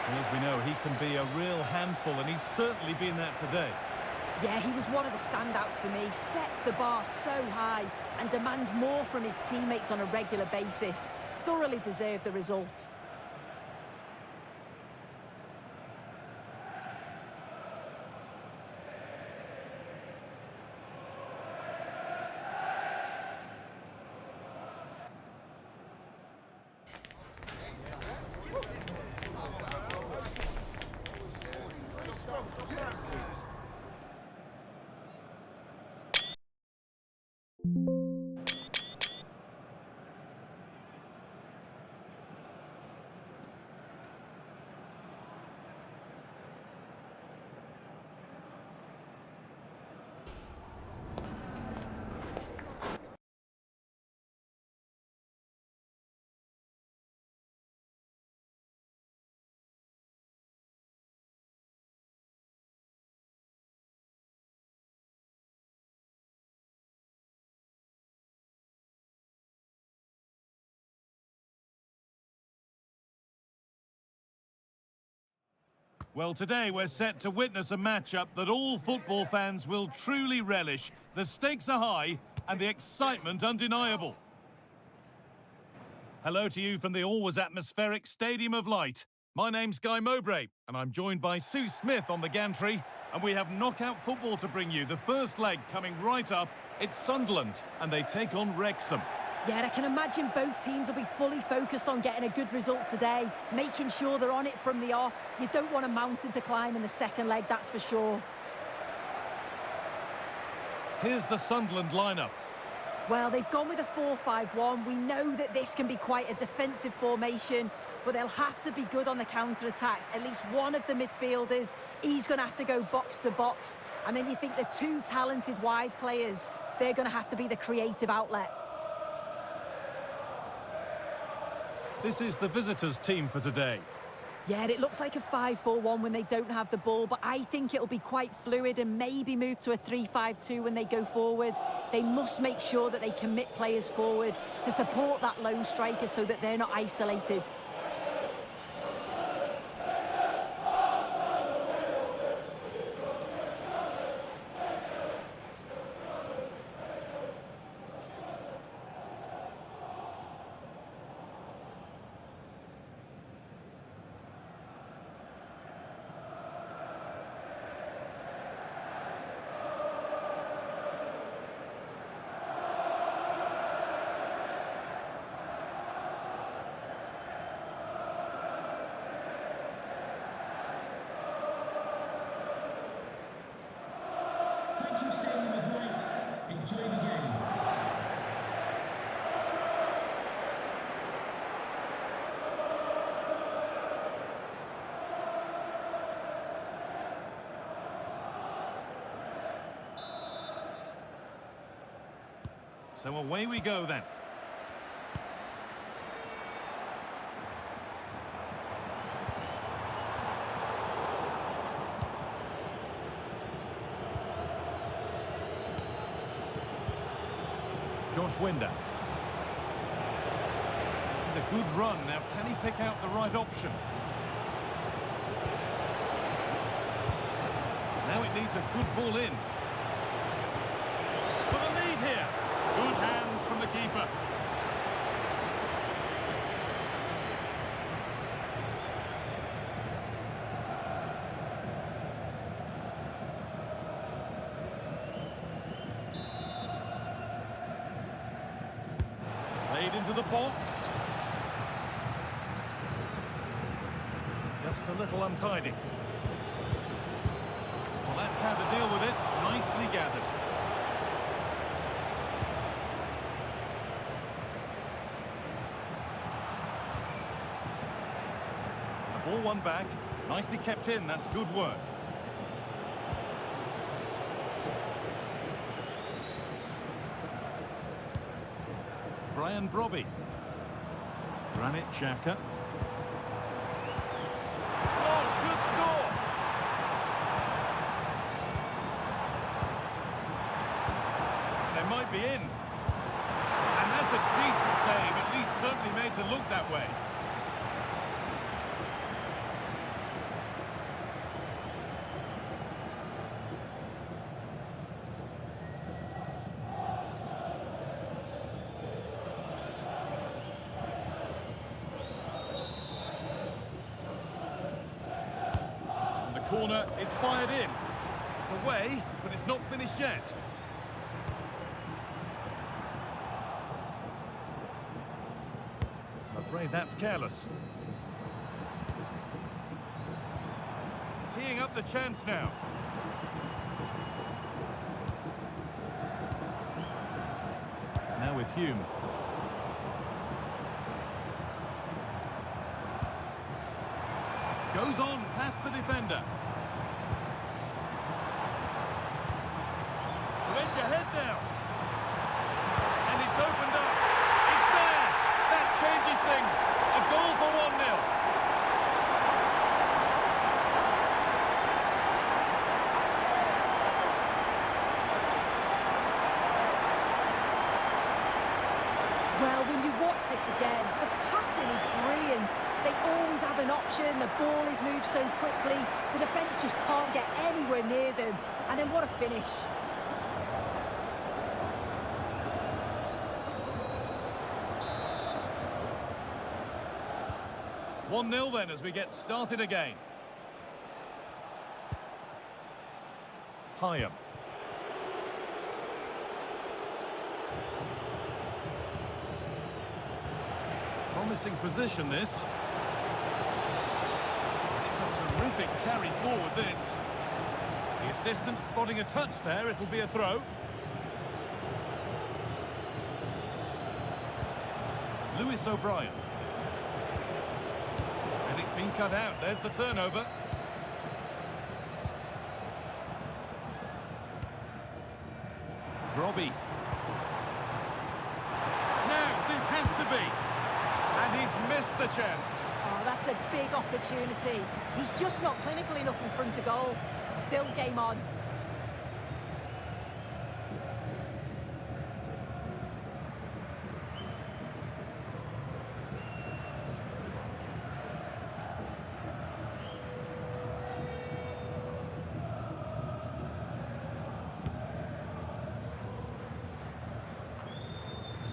S4: As we know, he can be a real handful, and he's certainly been that today.
S5: Yeah, he was one of the standouts for me. Sets the bar so high and demands more from his teammates on a regular basis. Thoroughly deserved the result.
S4: Well, today we're set to witness a matchup that all football fans will truly relish. The stakes are high and the excitement undeniable. Hello to you from the always atmospheric Stadium of Light. My name's Guy Mowbray, and I'm joined by Sue Smith on the gantry, and we have knockout football to bring you. The first leg coming right up. It's Sunderland, and they take on Wrexham.
S5: Yeah, I can imagine both teams will be fully focused on getting a good result today, making sure they're on it from the off. You don't want a mountain to climb in the second leg, that's for sure.
S4: Here's the Sunderland lineup.
S5: Well, they've gone with a 4-5-1. We know that this can be quite a defensive formation, but they'll have to be good on the counter-attack. At least one of the midfielders, he's going to have to go box to box. And then you think the two talented wide players, they're going to have to be the creative outlet.
S4: This is the visitors' team for today.
S5: Yeah, it looks like a 5-4-1 when they don't have the ball, but I think it'll be quite fluid and maybe move to a 3-5-2 when they go forward. They must make sure that they commit players forward to support that lone striker so that they're not isolated.
S3: Thank you, Stadium of Light. Enjoy the game.
S4: So away we go then. Josh Windass. This is a good run. Now, can he pick out the right option? Now it needs a good ball in. For the lead here. Good hands from the keeper. Played into the box. Just a little untidy. Well, that's how to deal with it. Nicely gathered. The ball won back. Nicely kept in. That's good work. Brian Brobby. Granit Xhaka. Oh, should score! might be in. And that's a decent save, at least certainly made to look that way. Corner is fired in. It's away, but it's not finished yet. I'm afraid that's careless. Teeing up the chance now. Now with Hume. Goes on past the defender. To edge ahead now. And it's opened up. It's there. That changes things. A goal for 1-0.
S5: Well, when you watch this again, the passing is brilliant. They always have an option, the ball is moved so quickly, the defence just can't get anywhere near them. And then what a finish.
S4: One 1-0 then as we get started again. Hyam. Promising position this. It's a terrific carry forward this. The assistant spotting a touch there, it'll be a throw. Lewis O'Brien. And it's been cut out, there's the turnover. Robbie. Now, this has to be. And he's missed the chance.
S5: Oh, that's a big opportunity. He's just not clinical enough in front of goal. Still game on.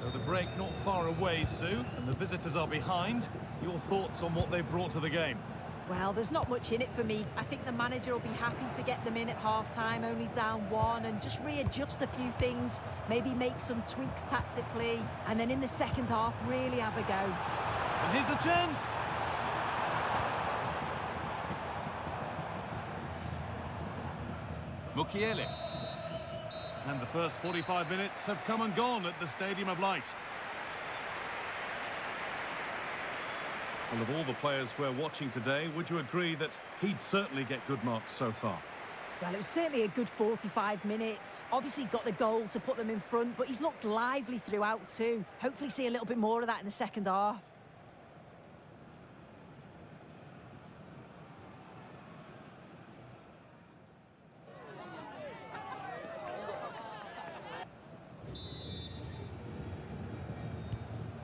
S4: So the break not far away, Sue, and the visitors are behind. Your thoughts on what they've brought to the game?
S5: Well, there's not much in it for me. I think the manager will be happy to get them in at half-time, only down 1, and just readjust a few things, maybe make some tweaks tactically, and then in the second half, really have a go.
S4: And here's a chance! Mukiele. And the first 45 minutes have come and gone at the Stadium of Light. Well, of all the players we're watching today, would you agree that he'd certainly get good marks so far?
S5: Well, it was certainly a good 45 minutes. Obviously got the goal to put them in front, but he's looked lively throughout too. Hopefully see a little bit more of that in the second half.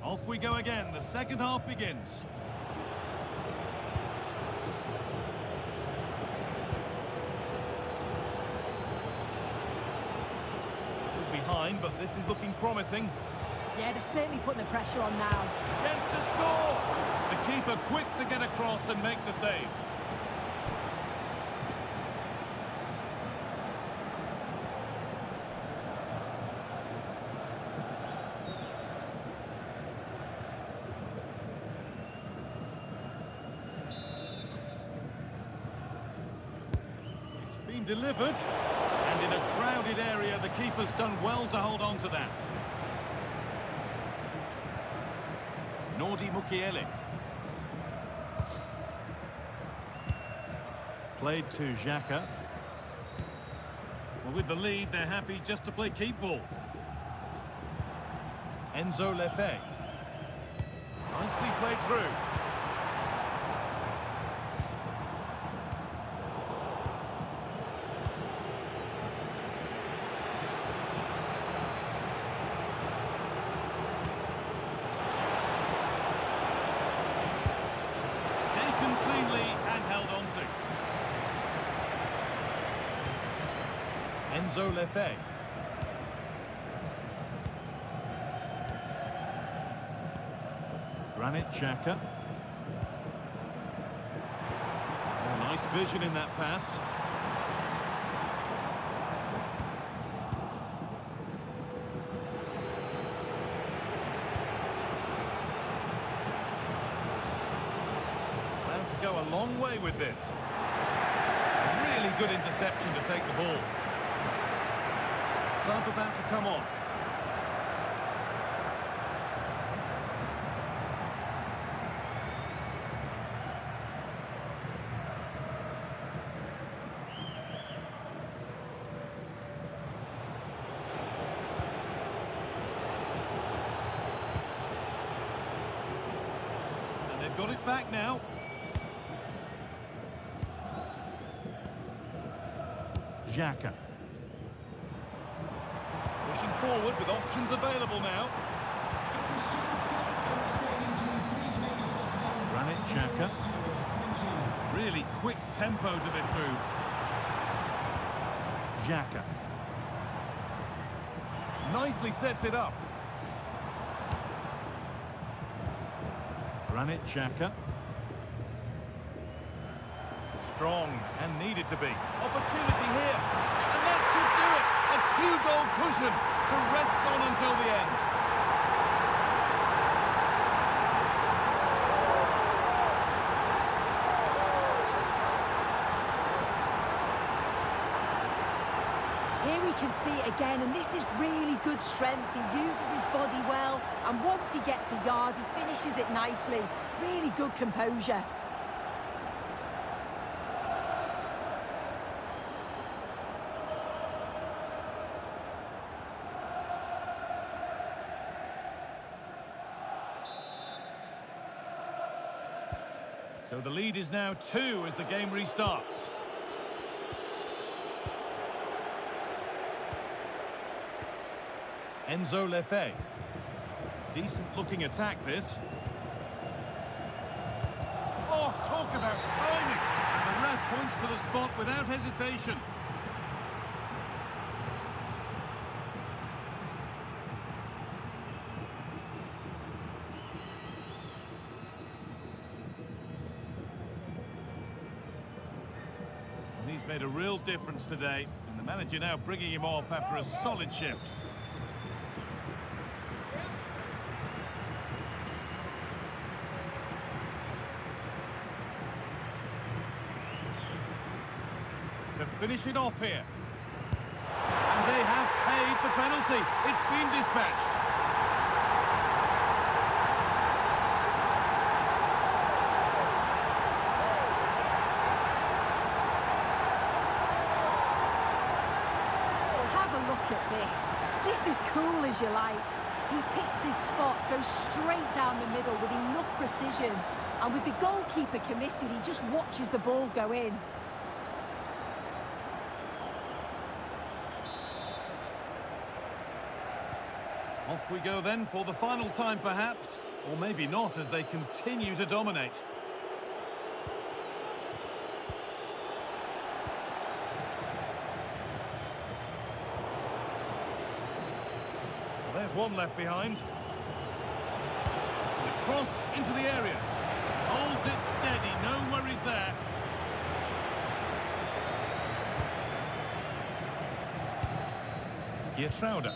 S4: Off we go again, the second half begins. Still behind, but this is looking promising.
S5: Yeah, they're certainly putting the pressure on now.
S4: Chance to score! The keeper quick to get across and make the save. Delivered, and in a crowded area the keeper's done well to hold on to that. Nordi Mukiele. Played to Xhaka. Well, with the lead they're happy just to play keep ball. Enzo Lefebvre. Nicely played through. Enzo Lefebvre. Granit Xhaka. Oh, nice vision in that pass. Bound to go a long way with this. A really good interception to take the ball. Sub about to come on. And they've got it back now. Xhaka. Pushing forward with options available now. Granit Xhaka. Really quick tempo to this move. Xhaka. Nicely sets it up. Granit Xhaka. Strong and needed to be. Opportunity here. And that should do it. A two-goal cushion to rest on until the end.
S5: Here we can see it again, and this is really good strength. He uses his body well, and once he gets a yard, he finishes it nicely. Really good composure.
S4: So the lead is now 2 as the game restarts. Enzo Lefebvre. Decent looking attack this. Oh, talk about timing! The ref points to the spot without hesitation. He's made a real difference today, and the manager now bringing him off after a solid shift. To finish it off here. And they have paid the penalty. It's been dispatched.
S5: This is cool as you like. He picks his spot, goes straight down the middle with enough precision. And with the goalkeeper committed, he just watches the ball go in.
S4: Off we go then for the final time perhaps. Or maybe not, as they continue to dominate. There's one left behind. And a cross into the area. Holds it steady, no worries there. Geertruida.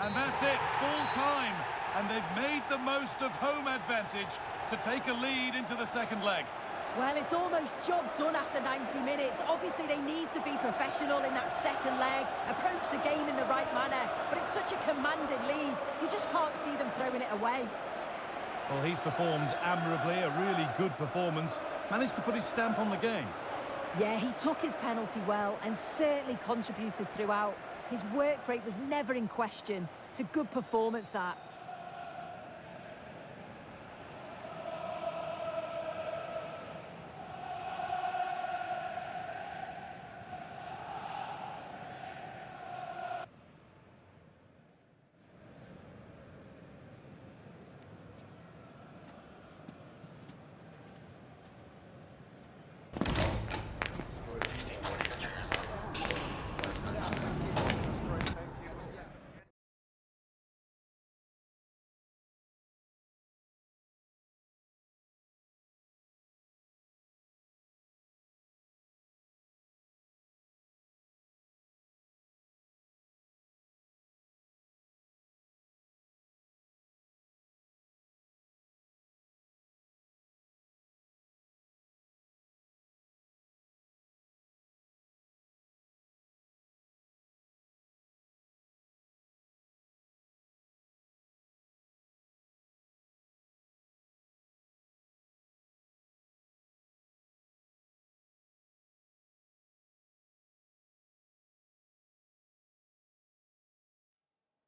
S4: And that's it, full time. And they've made the most of home advantage to take a lead into the second leg.
S5: Well, it's almost job done after 90 minutes. Obviously, they need to be professional in that second leg, approach the game in the right manner. But it's such a commanding lead, you just can't see them throwing it away.
S4: Well, he's performed admirably, a really good performance. Managed to put his stamp on the game.
S5: Yeah, he took his penalty well and certainly contributed throughout. His work rate was never in question. It's a good performance, that.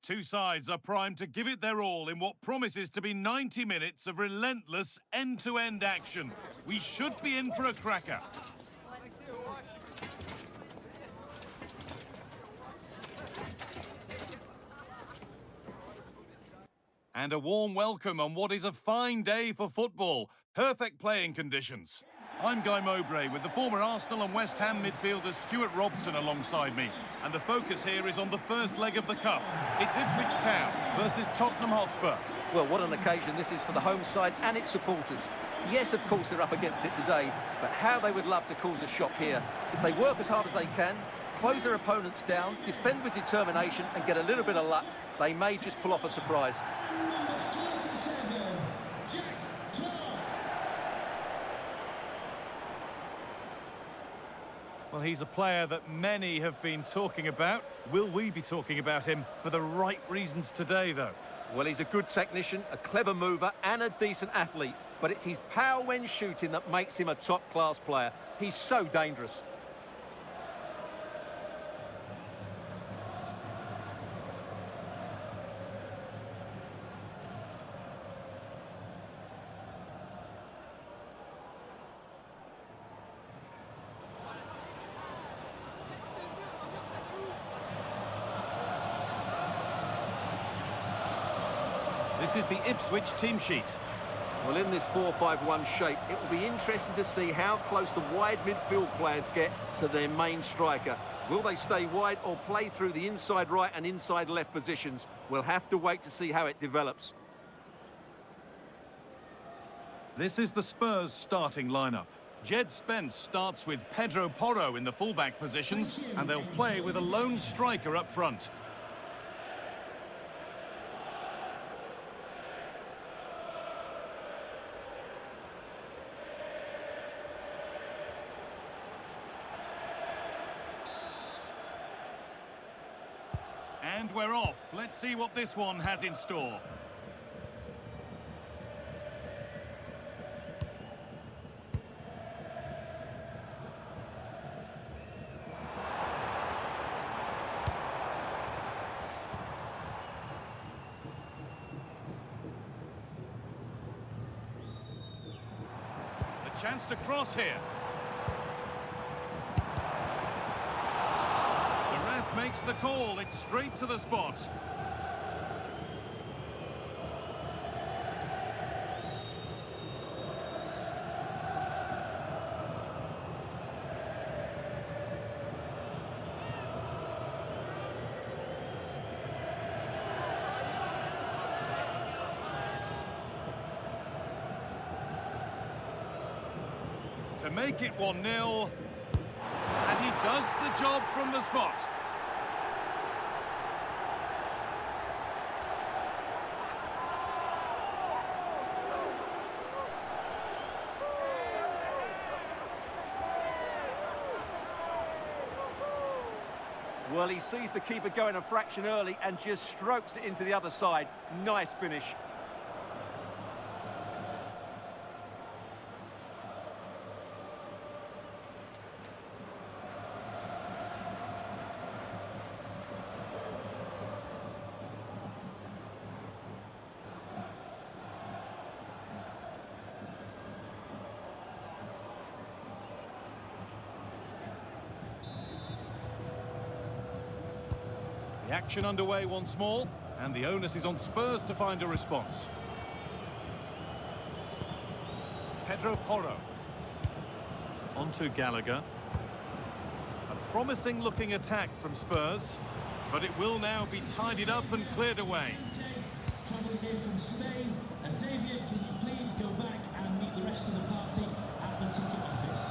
S4: Two sides are primed to give it their all in what promises to be 90 minutes of relentless end-to-end action. We should be in for a cracker. And a warm welcome on what is a fine day for football. Perfect playing conditions. I'm Guy Mowbray with the former Arsenal and West Ham midfielder Stuart Robson alongside me. And the focus here is on the first leg of the Cup. It's Ipswich Town versus Tottenham Hotspur.
S2: Well, what an occasion this is for the home side and its supporters. Yes, of course, they're up against it today, but how they would love to cause a shock here. If they work as hard as they can, close their opponents down, defend with determination and get a little bit of luck, they may just pull off a surprise.
S4: Well, he's a player that many have been talking about. Will we be talking about him for the right reasons today, though?
S2: Well, he's a good technician, a clever mover and a decent athlete. But it's his power when shooting that makes him a top-class player. He's so dangerous.
S4: This is the Ipswich team sheet.
S2: Well, in this 4-5-1 shape, it will be interesting to see how close the wide midfield players get to their main striker. Will they stay wide or play through the inside right and inside left positions? We'll have to wait to see how it develops.
S4: This is the Spurs starting lineup. Jed Spence starts with Pedro Porro in the fullback positions, and they'll play with a lone striker up front. And we're off. Let's see what this one has in store. The chance to cross here. Makes the call, it's straight to the spot. To make it 1-0, and he does the job from the spot.
S2: Well, he sees the keeper going a fraction early and just strokes it into the other side. Nice finish.
S4: The action underway once more, and the onus is on Spurs to find a response. Pedro Porro. On to Gallagher. A promising looking attack from Spurs, but it will now be tidied up and cleared away.
S3: Travelling here from Spain, Xavier, can you please go back and meet the rest of the party at the ticket office?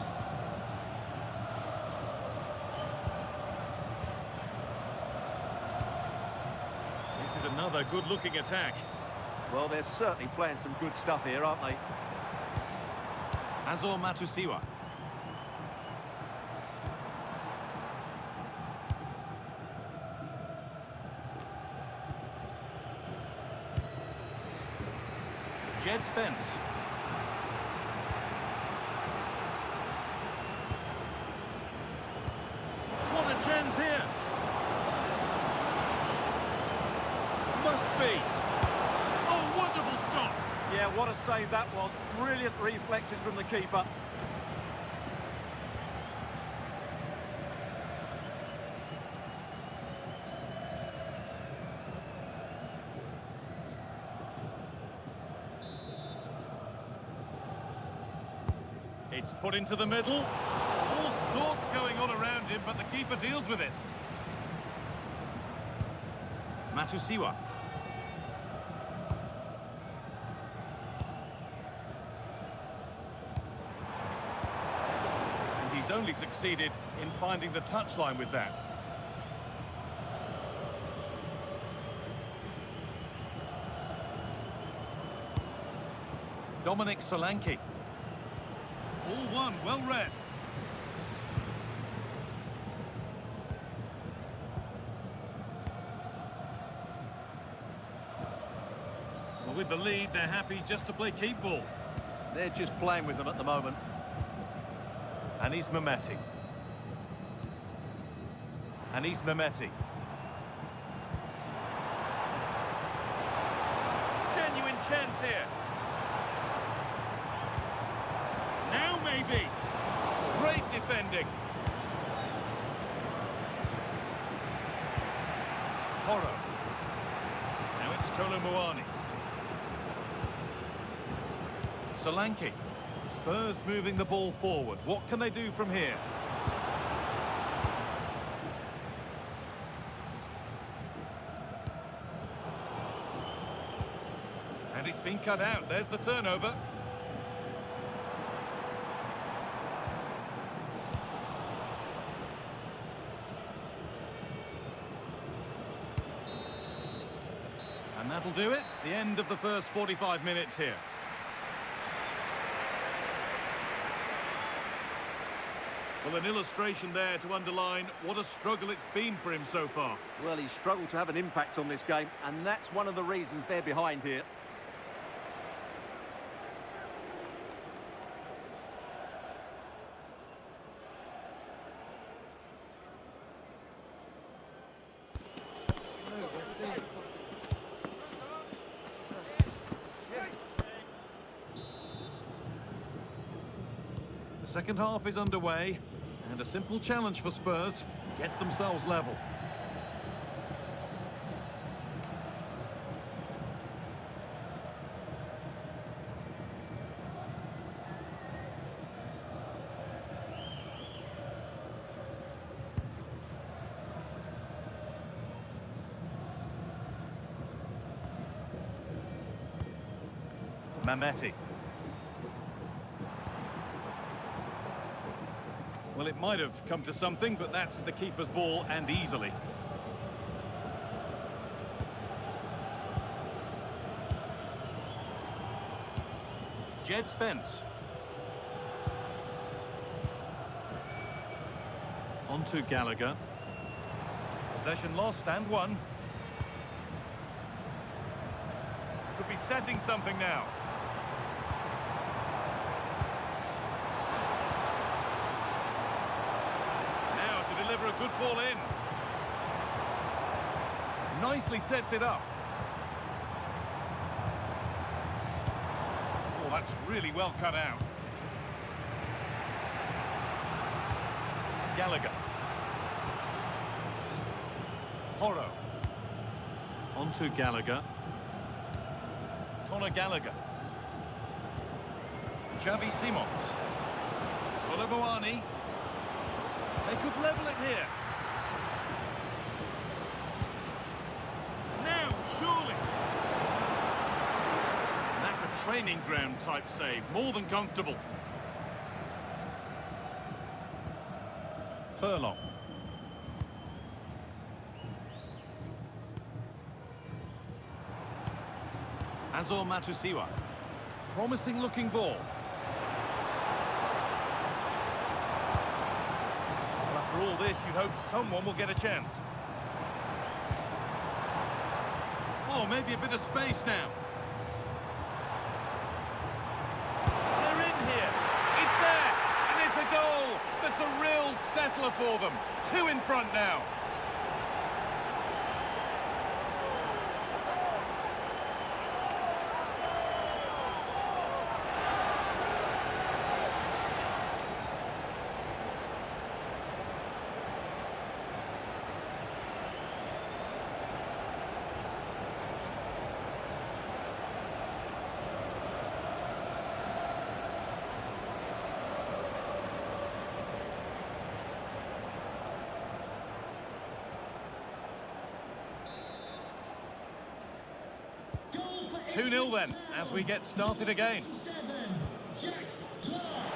S4: This is another good-looking attack.
S2: Well, they're certainly playing some good stuff here, aren't they?
S4: Azor Matusiwa. Jed Spence. What a chance here! be. Oh, wonderful stop.
S2: Yeah, what a save that was. Brilliant reflexes from the keeper.
S4: It's put into the middle. All sorts going on around him, but the keeper deals with it. Matusiwa. And he's only succeeded in finding the touchline with that. Dominic Solanke. All one, well read. Well, with the lead, they're happy just to play keep ball.
S2: They're just playing with them at the moment.
S4: Anis Mehmeti. Anis Mehmeti. Genuine chance here. Now maybe. Great defending. Horo. Now it's Kolomuani. Solanke. Spurs moving the ball forward. What can they do from here? And it's been cut out. There's the turnover. And that'll do it. The end of the first 45 minutes here. Well, an illustration there to underline what a struggle it's been for him so far.
S2: Well, he's struggled to have an impact on this game, and that's one of the reasons they're behind here.
S4: The second half is underway, and a simple challenge for Spurs: get themselves level. Mehmeti. Well, it might have come to something, but that's the keeper's ball, and easily. Jed Spence. On to Gallagher. Possession lost and won. Could be setting something now. Deliver a good ball in. Nicely sets it up. Oh, that's really well cut out. Gallagher. Horo. On to Gallagher. Conor Gallagher. Xavi Simons. Kolomuani. They could level it here. Now, surely. And that's a training ground type save. More than comfortable. Furlong. Azor Matusiwa. Promising looking ball. For all this, you'd hope someone will get a chance. Oh, maybe a bit of space now. They're in here. It's there. And it's a goal. That's a real settler for them. 2 in front now. 2-0 then, as we get started again.
S3: 7, Jack Clark.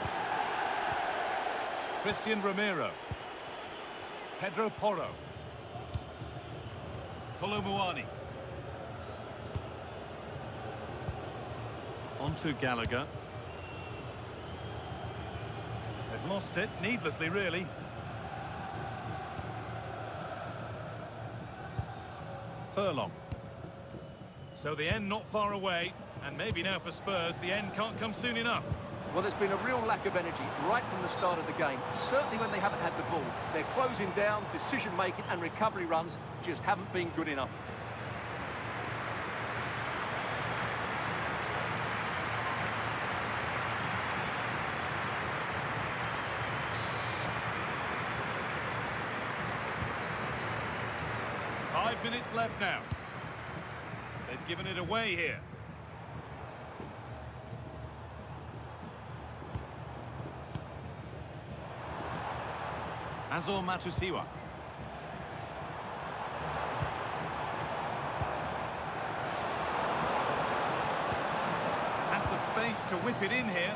S4: Christian Romero. Pedro Porro. Kolomuani. On to Gallagher. They've lost it, needlessly really. Furlong. So the end not far away, and maybe now for Spurs, the end can't come soon enough.
S2: Well, there's been a real lack of energy right from the start of the game, certainly when they haven't had the ball. They're closing down, decision-making and recovery runs just haven't been good enough.
S4: Five minutes left now. They've given it away here. Azor Matusiwa. Has the space to whip it in here.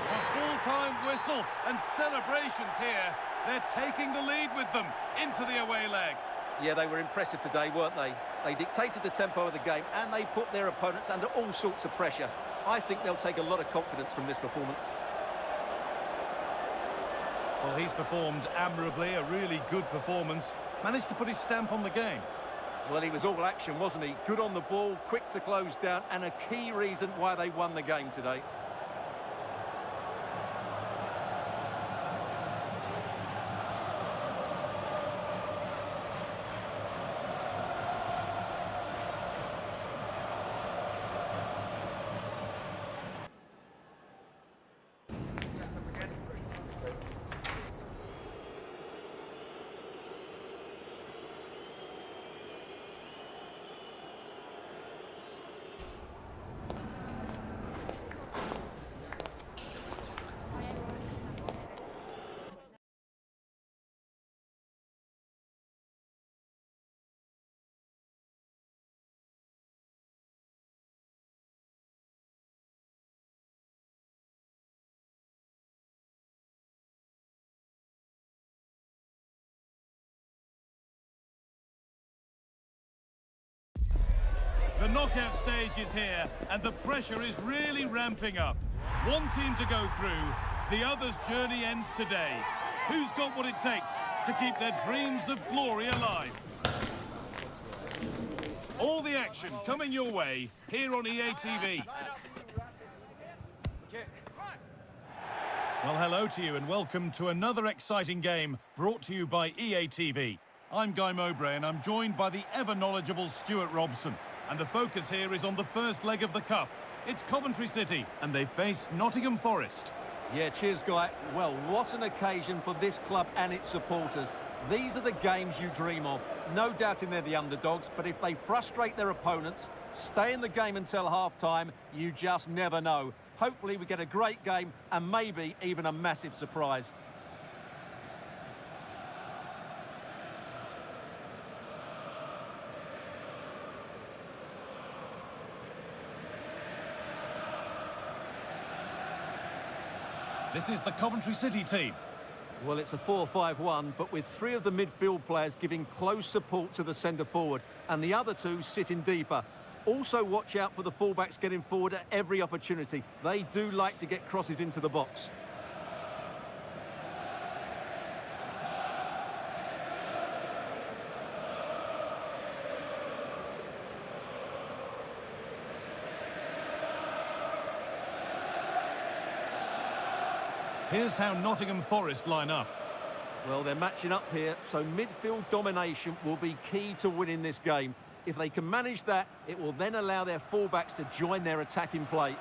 S4: A full-time whistle and celebrations here. They're taking the lead with them into the away leg.
S2: Yeah, they were impressive today, weren't they? They dictated the tempo of the game and they put their opponents under all sorts of pressure. I think they'll take a lot of confidence from this performance.
S4: Well, he's performed admirably, a really good performance. Managed to put his stamp on the game.
S2: Well, he was all action, wasn't he? Good on the ball, quick to close down, and a key reason why they won the game today.
S4: The knockout stage is here, and the pressure is really ramping up. One team to go through, the other's journey ends today. Who's got what it takes to keep their dreams of glory alive? All the action coming your way here on EA TV. Well, hello to you and welcome to another exciting game brought to you by EA TV. I'm Guy Mowbray and I'm joined by the ever-knowledgeable Stuart Robson. And the focus here is on the first leg of the Cup. It's Coventry City, and they face Nottingham Forest.
S2: Yeah, cheers, Guy. Well, what an occasion for this club and its supporters. These are the games you dream of. No doubting they're the underdogs, but if they frustrate their opponents, stay in the game until half-time, you just never know. Hopefully we get a great game and maybe even a massive surprise.
S4: This is the Coventry City team.
S2: Well, it's a 4-5-1, but with three of the midfield players giving close support to the centre-forward, and the other two sitting deeper. Also watch out for the fullbacks getting forward at every opportunity. They do like to get crosses into the box.
S4: Here's how Nottingham Forest line up.
S2: Well, they're matching up here, so midfield domination will be key to winning this game. If they can manage that, it will then allow their fullbacks to join their attacking play.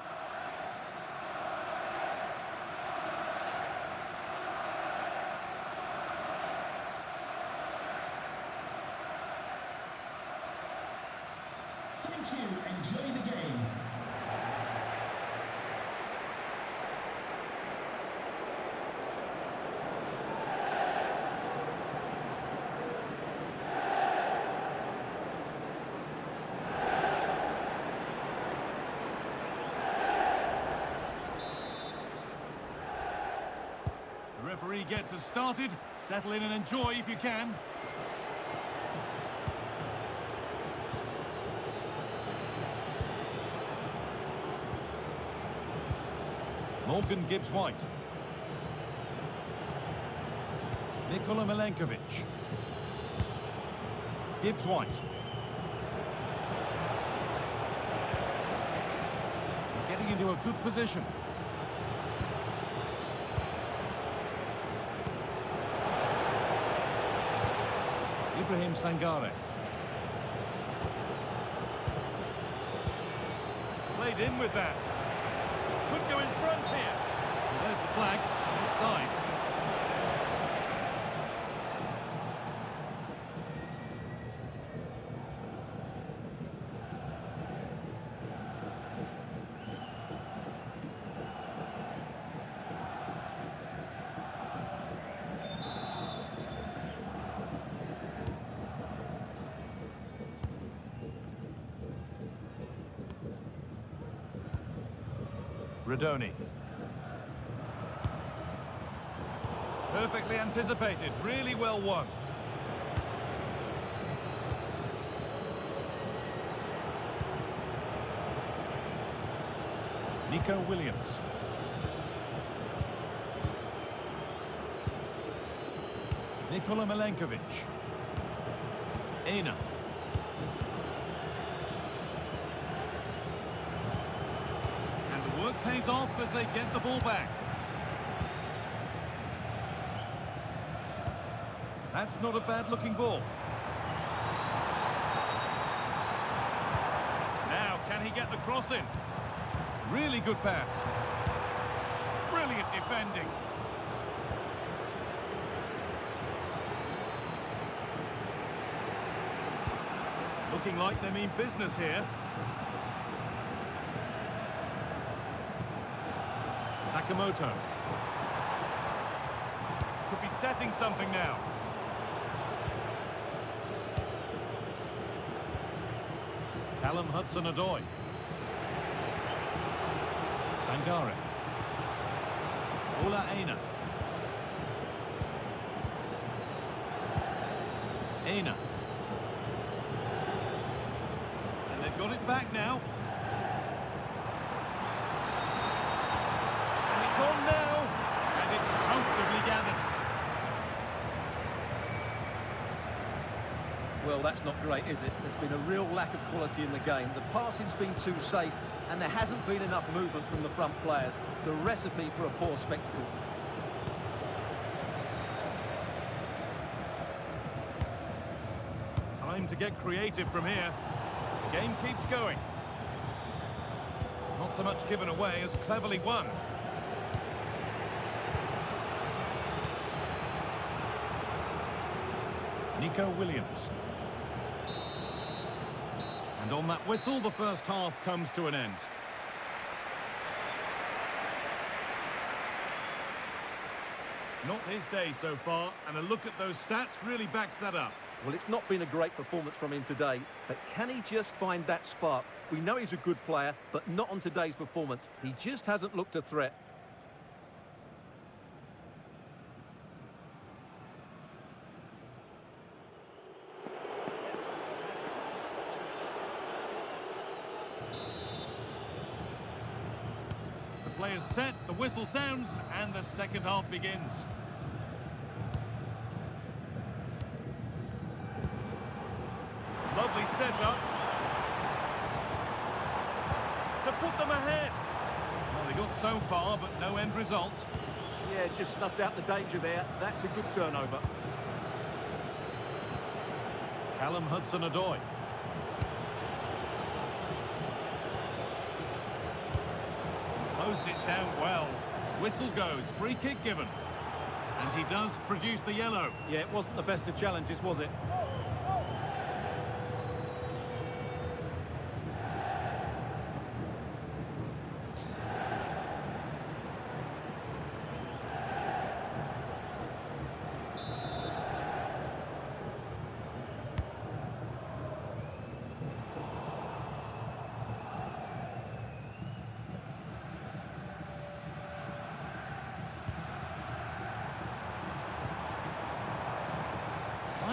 S3: Thank you. Enjoy the game.
S4: referee gets us started. Settle in and enjoy if you can. Morgan Gibbs-White. Nikola Milenkovic. Gibbs-White. Getting into a good position. Ibrahim Sangare. Played in with that. Could go in front here. And there's the flag. Offside. Radoni. Perfectly anticipated, really well won. Nico Williams. Nikola Milenkovic. Aina. Work pays off as they get the ball back. That's not a bad-looking ball. Now, can he get the cross in? Really good pass. Brilliant defending. Looking like they mean business here. Sakamoto. Could be setting something now. Callum Hudson-Odoi. Sangare. Ola Aina. Aina. And they've got it back now. It's on now, and it's comfortably gathered.
S2: Well, that's not great, is it? There's been a real lack of quality in the game. The passing's been too safe, and there hasn't been enough movement from the front players. The recipe for a poor spectacle.
S4: Time to get creative from here. The game keeps going. Not so much given away as cleverly won. Nico Williams. And on that whistle, the first half comes to an end. Not his day so far, and a look at those stats really backs that up.
S2: Well, it's not been a great performance from him today, but can he just find that spark? We know he's a good player, but not on today's performance. He just hasn't looked a threat.
S4: Players set, the whistle sounds, and the second half begins. Lovely setup. To put them ahead. Well, they got so far, but no end result.
S2: Yeah, just snuffed out the danger there. That's a good turnover.
S4: Callum Hudson-Odoi. Closed it down well. Whistle goes, free kick given. And he does produce the yellow.
S2: Yeah, it wasn't the best of challenges, was it?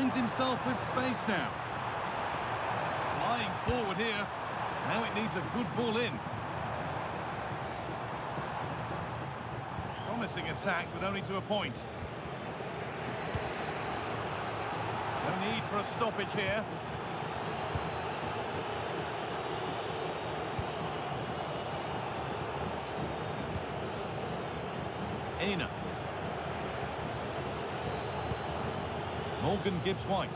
S4: Finds himself with space now. He's flying forward here. Now it needs a good ball in. Promising attack, but only to a point. No need for a stoppage here. Aina. Morgan Gibbs-White.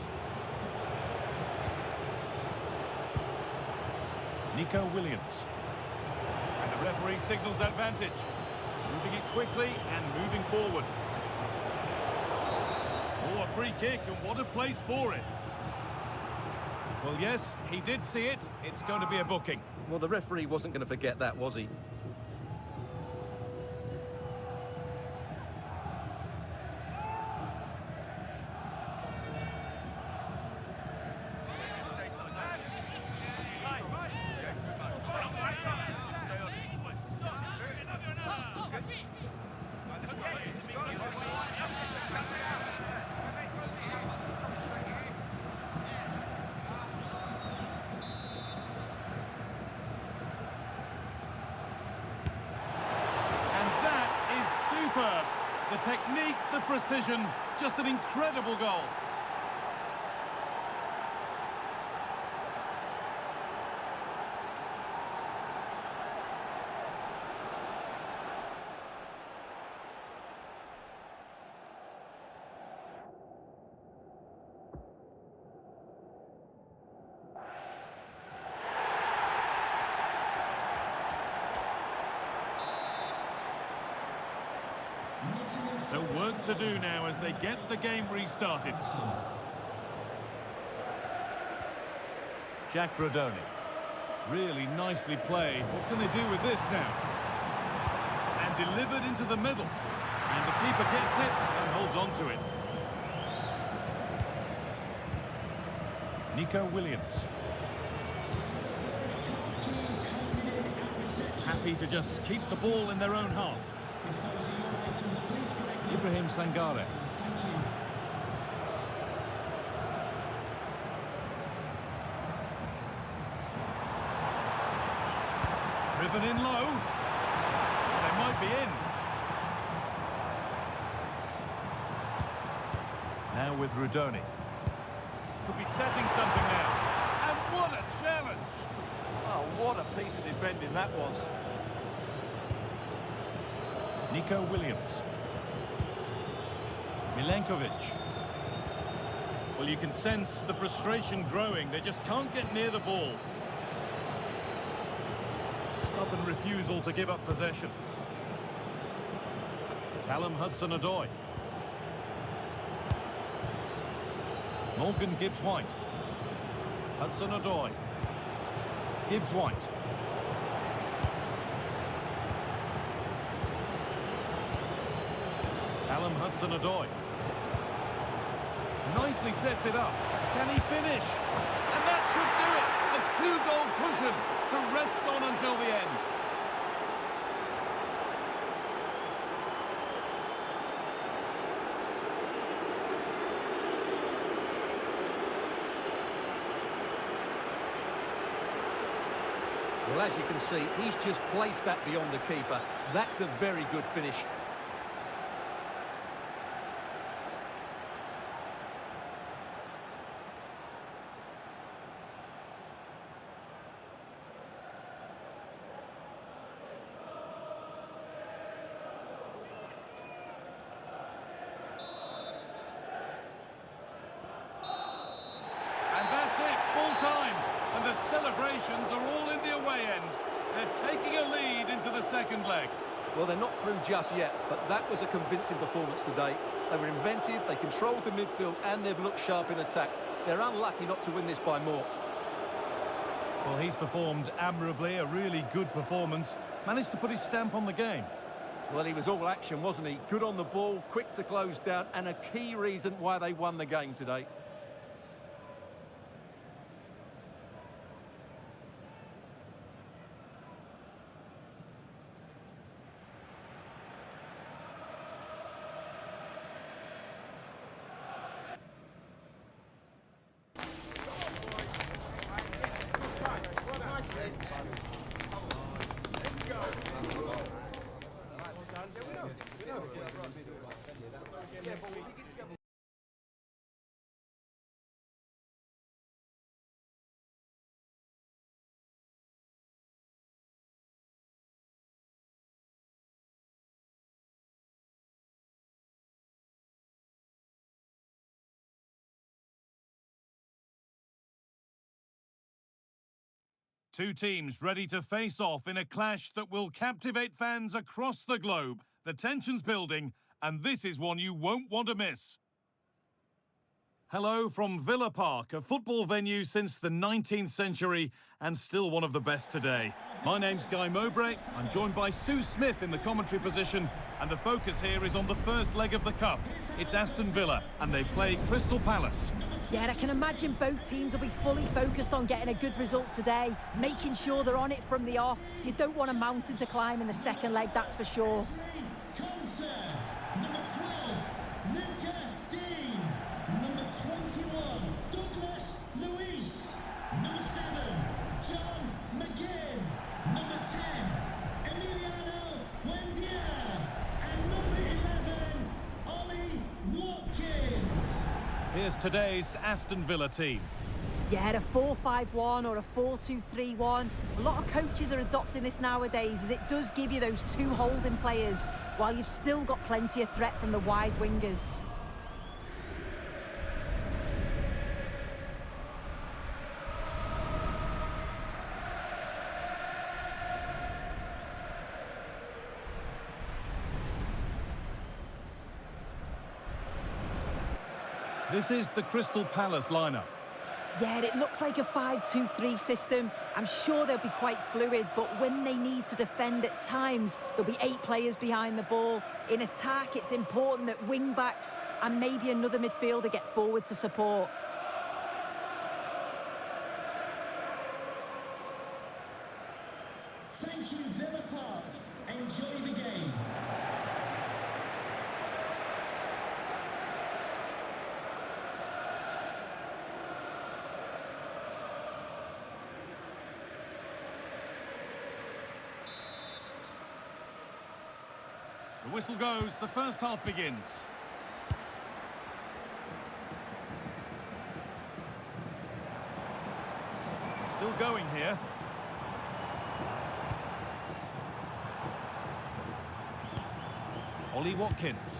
S4: Nico Williams. And the referee signals advantage. Moving it quickly and moving forward. Oh, a free kick, and what a place for it. Well, yes, he did see it. It's going to be a booking.
S2: Well, the referee wasn't going to forget that, was he?
S4: The technique, the precision, just an incredible goal. So work to do now as they get the game restarted.
S1: Jack Rodoni.
S4: Really nicely played. What can they do with this now? And delivered into the middle. And the keeper gets it and holds on to it. Nico Williams. Happy to just keep the ball in their own half. Ibrahim Sangare. Driven in low. They might be in.
S1: Now with Rodoni.
S4: Could be setting something now. And what a challenge!
S2: Oh, what a piece of defending that was.
S4: Nico Williams. Milenkovic. Well, you can sense the frustration growing. They just can't get near the ball. Stubborn refusal to give up possession. Callum Hudson-Odoi. Morgan Gibbs-White. Hudson-Odoi. Gibbs-White. Callum Hudson-Odoi. Nicely sets it up. Can he finish? And that should do it. A two-goal cushion to rest on until the end.
S2: Well, as you can see, he's just placed that beyond the keeper. That's a very good finish.
S4: Celebrations are all in the away end. They're taking a lead into the second leg.
S2: Well, they're not through just yet, but that was a convincing performance today. They were inventive, they controlled the midfield, and they've looked sharp in attack. They're unlucky not to win this by more.
S4: Well, he's performed admirably, a really good performance. Managed to put his stamp on the game.
S2: Well, he was all action, wasn't he? Good on the ball, quick to close down, and a key reason why they won the game today.
S4: Two teams ready to face off in a clash that will captivate fans across the globe. The tension's building, and this is one you won't want to miss. Hello from Villa Park, a football venue since the 19th century and still one of the best today. My name's Guy Mowbray. I'm joined by Sue Smith in the commentary position, and the focus here is on the first leg of the Cup. It's Aston Villa, and they play Crystal Palace.
S5: Yeah, I can imagine both teams will be fully focused on getting a good result today, making sure they're on it from the off. You don't want a mountain to climb in the second leg, that's for sure.
S3: Number 12, Luca Dean. Number 21, Douglas Luiz. Number 7, John McGinn. Number 10, Emiliano Buendia. And number 11, Ollie Watkins.
S4: Here's today's Aston Villa team.
S5: Yeah, a 4-5-1 or a 4-2-3-1. A lot of coaches are adopting this nowadays as it does give you those two holding players while you've still got plenty of threat from the wide wingers.
S4: This is the Crystal Palace lineup.
S5: Yeah, it looks like a 5-2-3 system. I'm sure they'll be quite fluid, but when they need to defend at times, there'll be 8 players behind the ball. In attack, it's important that wing-backs and maybe another midfielder get forward to support.
S3: Thank you, Villa Park. Enjoy the game.
S4: The whistle goes, the first half begins. Still going here. Ollie Watkins.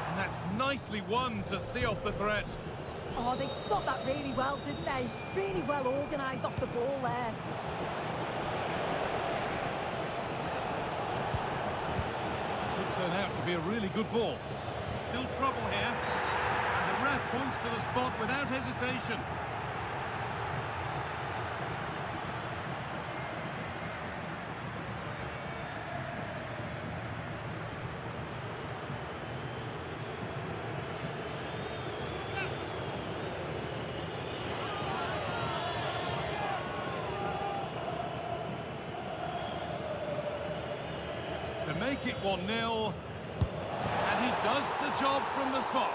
S4: And that's nicely won to see off the threat.
S5: Oh, they stopped that really well, didn't they? Really well organised off the ball there.
S4: Could turn out to be a really good ball. Still trouble here. And the ref points to the spot without hesitation. To make it 1-0, and he does the job from the spot.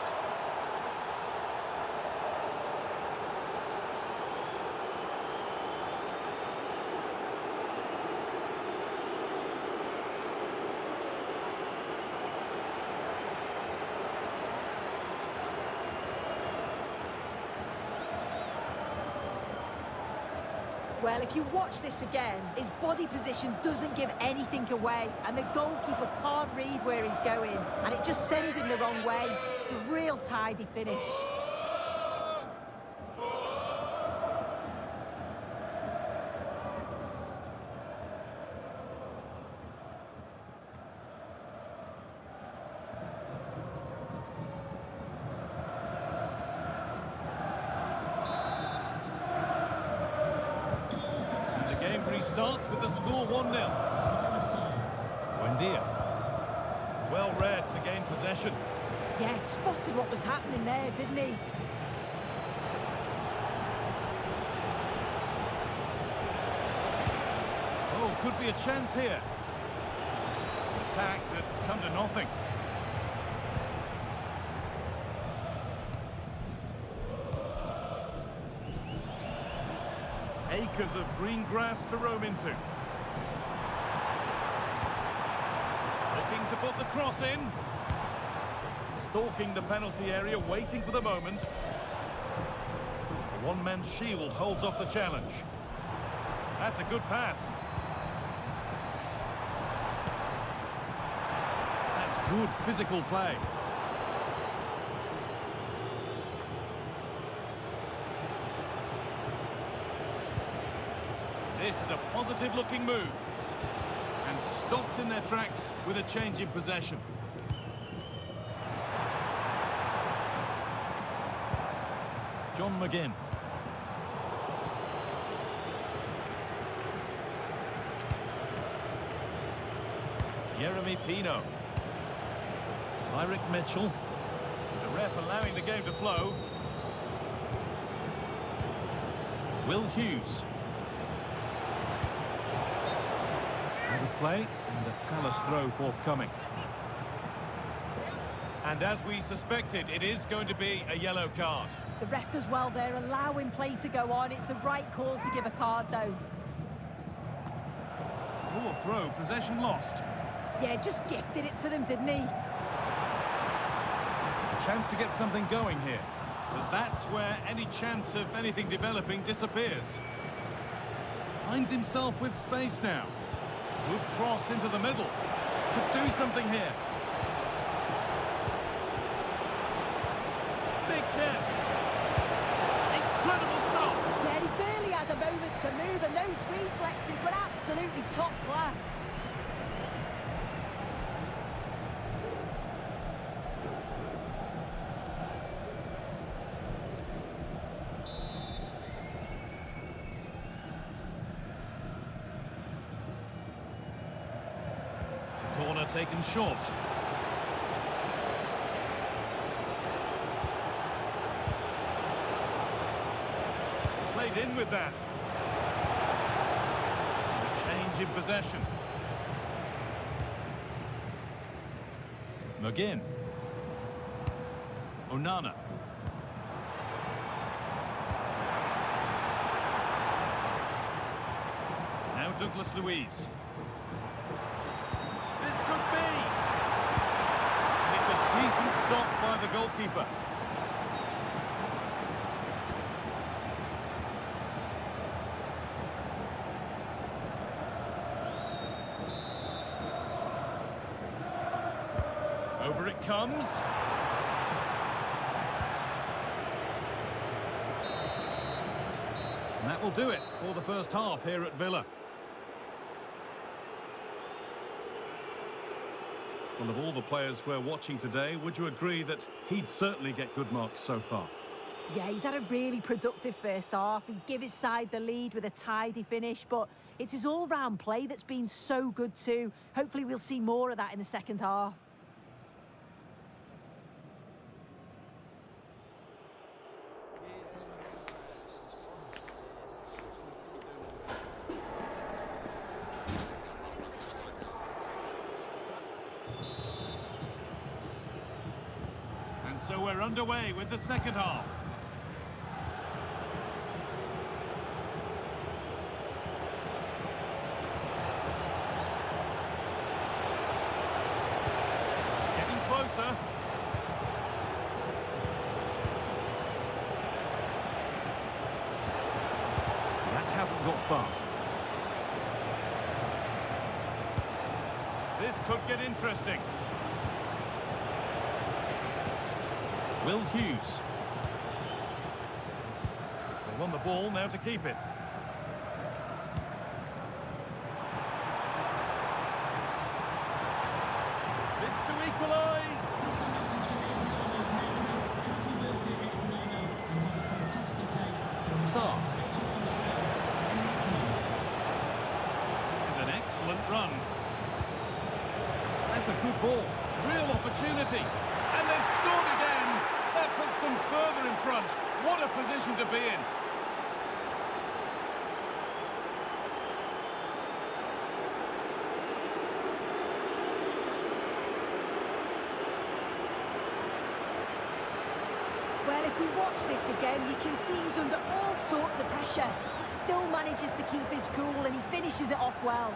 S5: Well, if you watch this again, his body position doesn't give anything away, and the goalkeeper can't read where he's going, and it just sends him the wrong way. It's a real tidy finish.
S4: Restarts with the score 1-0. Buendia. Well read to gain possession.
S5: Yeah, spotted what was happening there, didn't he?
S4: Oh, could be a chance here. Attack that's come to nothing. Acres of green grass to roam into. put the cross in. Stalking the penalty area, waiting for the moment. The one-man shield holds off the challenge. That's a good pass. That's good physical play. This is a positive-looking move. And stopped in their tracks with a change in possession. John McGinn. Jeremy Pino. Tyrick Mitchell. The ref allowing the game to flow. Will Hughes. Out of play, and a Palace throw forthcoming. And as we suspected, it is going to be a yellow card.
S5: The ref does well there, allowing play to go on. It's the right call to give a card, though.
S4: Poor throw, possession lost.
S5: Yeah, just gifted it to them, didn't he?
S4: A chance to get something going here. But that's where any chance of anything developing disappears. Finds himself with space now. Good cross into the middle. Could do something here. Big chance. Incredible stop.
S5: Yeah, he barely had a moment to move, and those reflexes were absolutely top class.
S4: Corner taken short. Played in with that. Change in possession. McGinn. Onana. Now Douglas Luiz. This could be. It's a decent stop by the goalkeeper. Over it comes. And that will do it for the first half here at Villa. Well, of all the players we're watching today, would you agree that he'd certainly get good marks so far?
S5: Yeah, he's had a really productive first half. He gave his side the lead with a tidy finish, but it's his all-round play that's been so good too. Hopefully we'll see more of that in the second half.
S4: So we're underway with the second half. Getting closer. That hasn't got far. This could get interesting. Will Hughes. They won the ball, now to keep it. This to equalise. Sarr. This is an excellent run. That's a good ball. Real opportunity. And they've scored again. That puts them further in front. What a position to be in.
S5: Well, if we watch this again, you can see he's under all sorts of pressure. He still manages to keep his cool and he finishes it off well.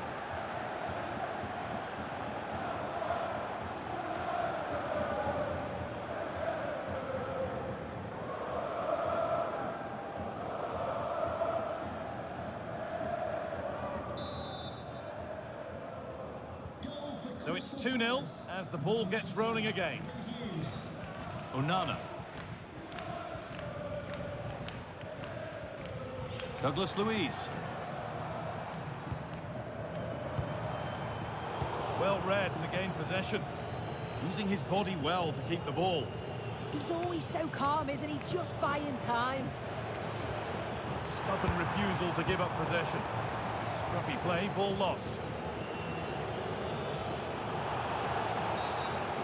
S4: So it's 2-0 as the ball gets rolling again. Onana. Douglas Luiz. Well read to gain possession. Using his body well to keep the ball.
S5: He's always so calm, isn't he? Just buying time.
S4: Stubborn refusal to give up possession. Scruffy play, ball lost.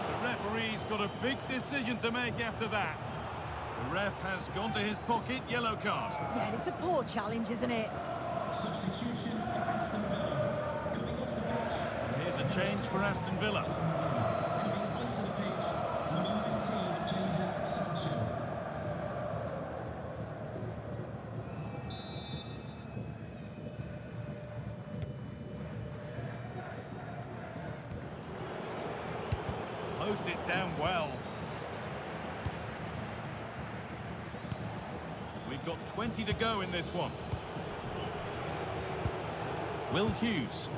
S4: The referee's got a big decision to make after that. The ref has gone to his pocket, yellow card.
S5: Yeah, and it's a poor challenge, isn't it?
S3: Substitution for Aston Villa. Coming off the pitch.
S4: Here's a change for Aston Villa.
S3: Coming onto the pitch, number 19, Jadon Sancho.
S4: Closed it down well. We've got 20 to go in this one. Will Hughes.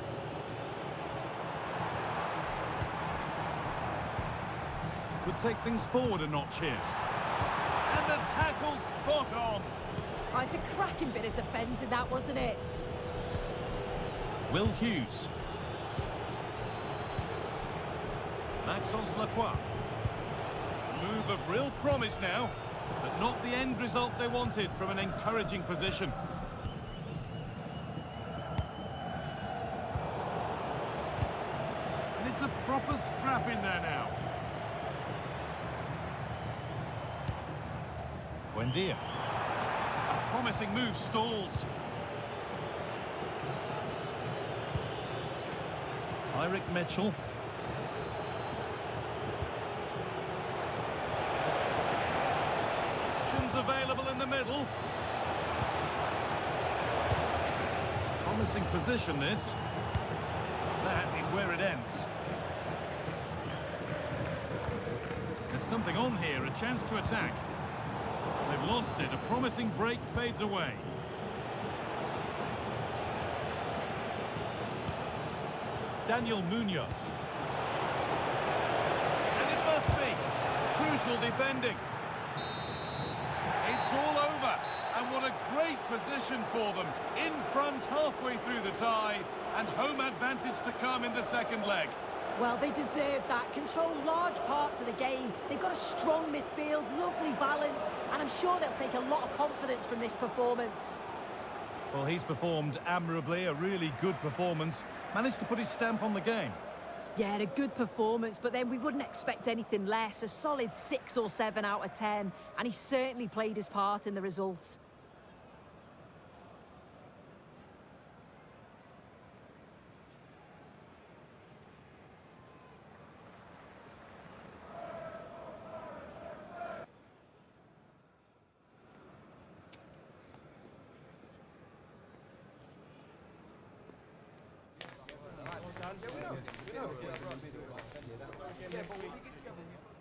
S4: Could take things forward a notch here. And the tackle spot on.
S5: Oh, it's a cracking bit of defending, that, wasn't it?
S4: Will Hughes. Maxence Lacroix. Move of real promise now, but not the end result they wanted from an encouraging position. And it's a proper scrap in there now. Buendia. A promising move stalls. Tyrick Mitchell. Options available in the middle. Promising position this. That is where it ends. There's something on here, a chance to attack. They've lost it, a promising break fades away. Daniel Munoz. And it must be. Crucial defending. It's all over. And what a great position for them. In front halfway through the tie. And home advantage to come in the second leg.
S5: Well, they deserve that. Control large parts of the game. They've got a strong midfield, lovely balance, and I'm sure they'll take a lot of confidence from this performance.
S4: Well, he's performed admirably, a really good performance. Managed to put his stamp on the game.
S5: Yeah, a good performance, but then we wouldn't expect anything less. A solid 6 or 7 out of 10, and he certainly played his part in the results.
S6: Yeah, but we get together.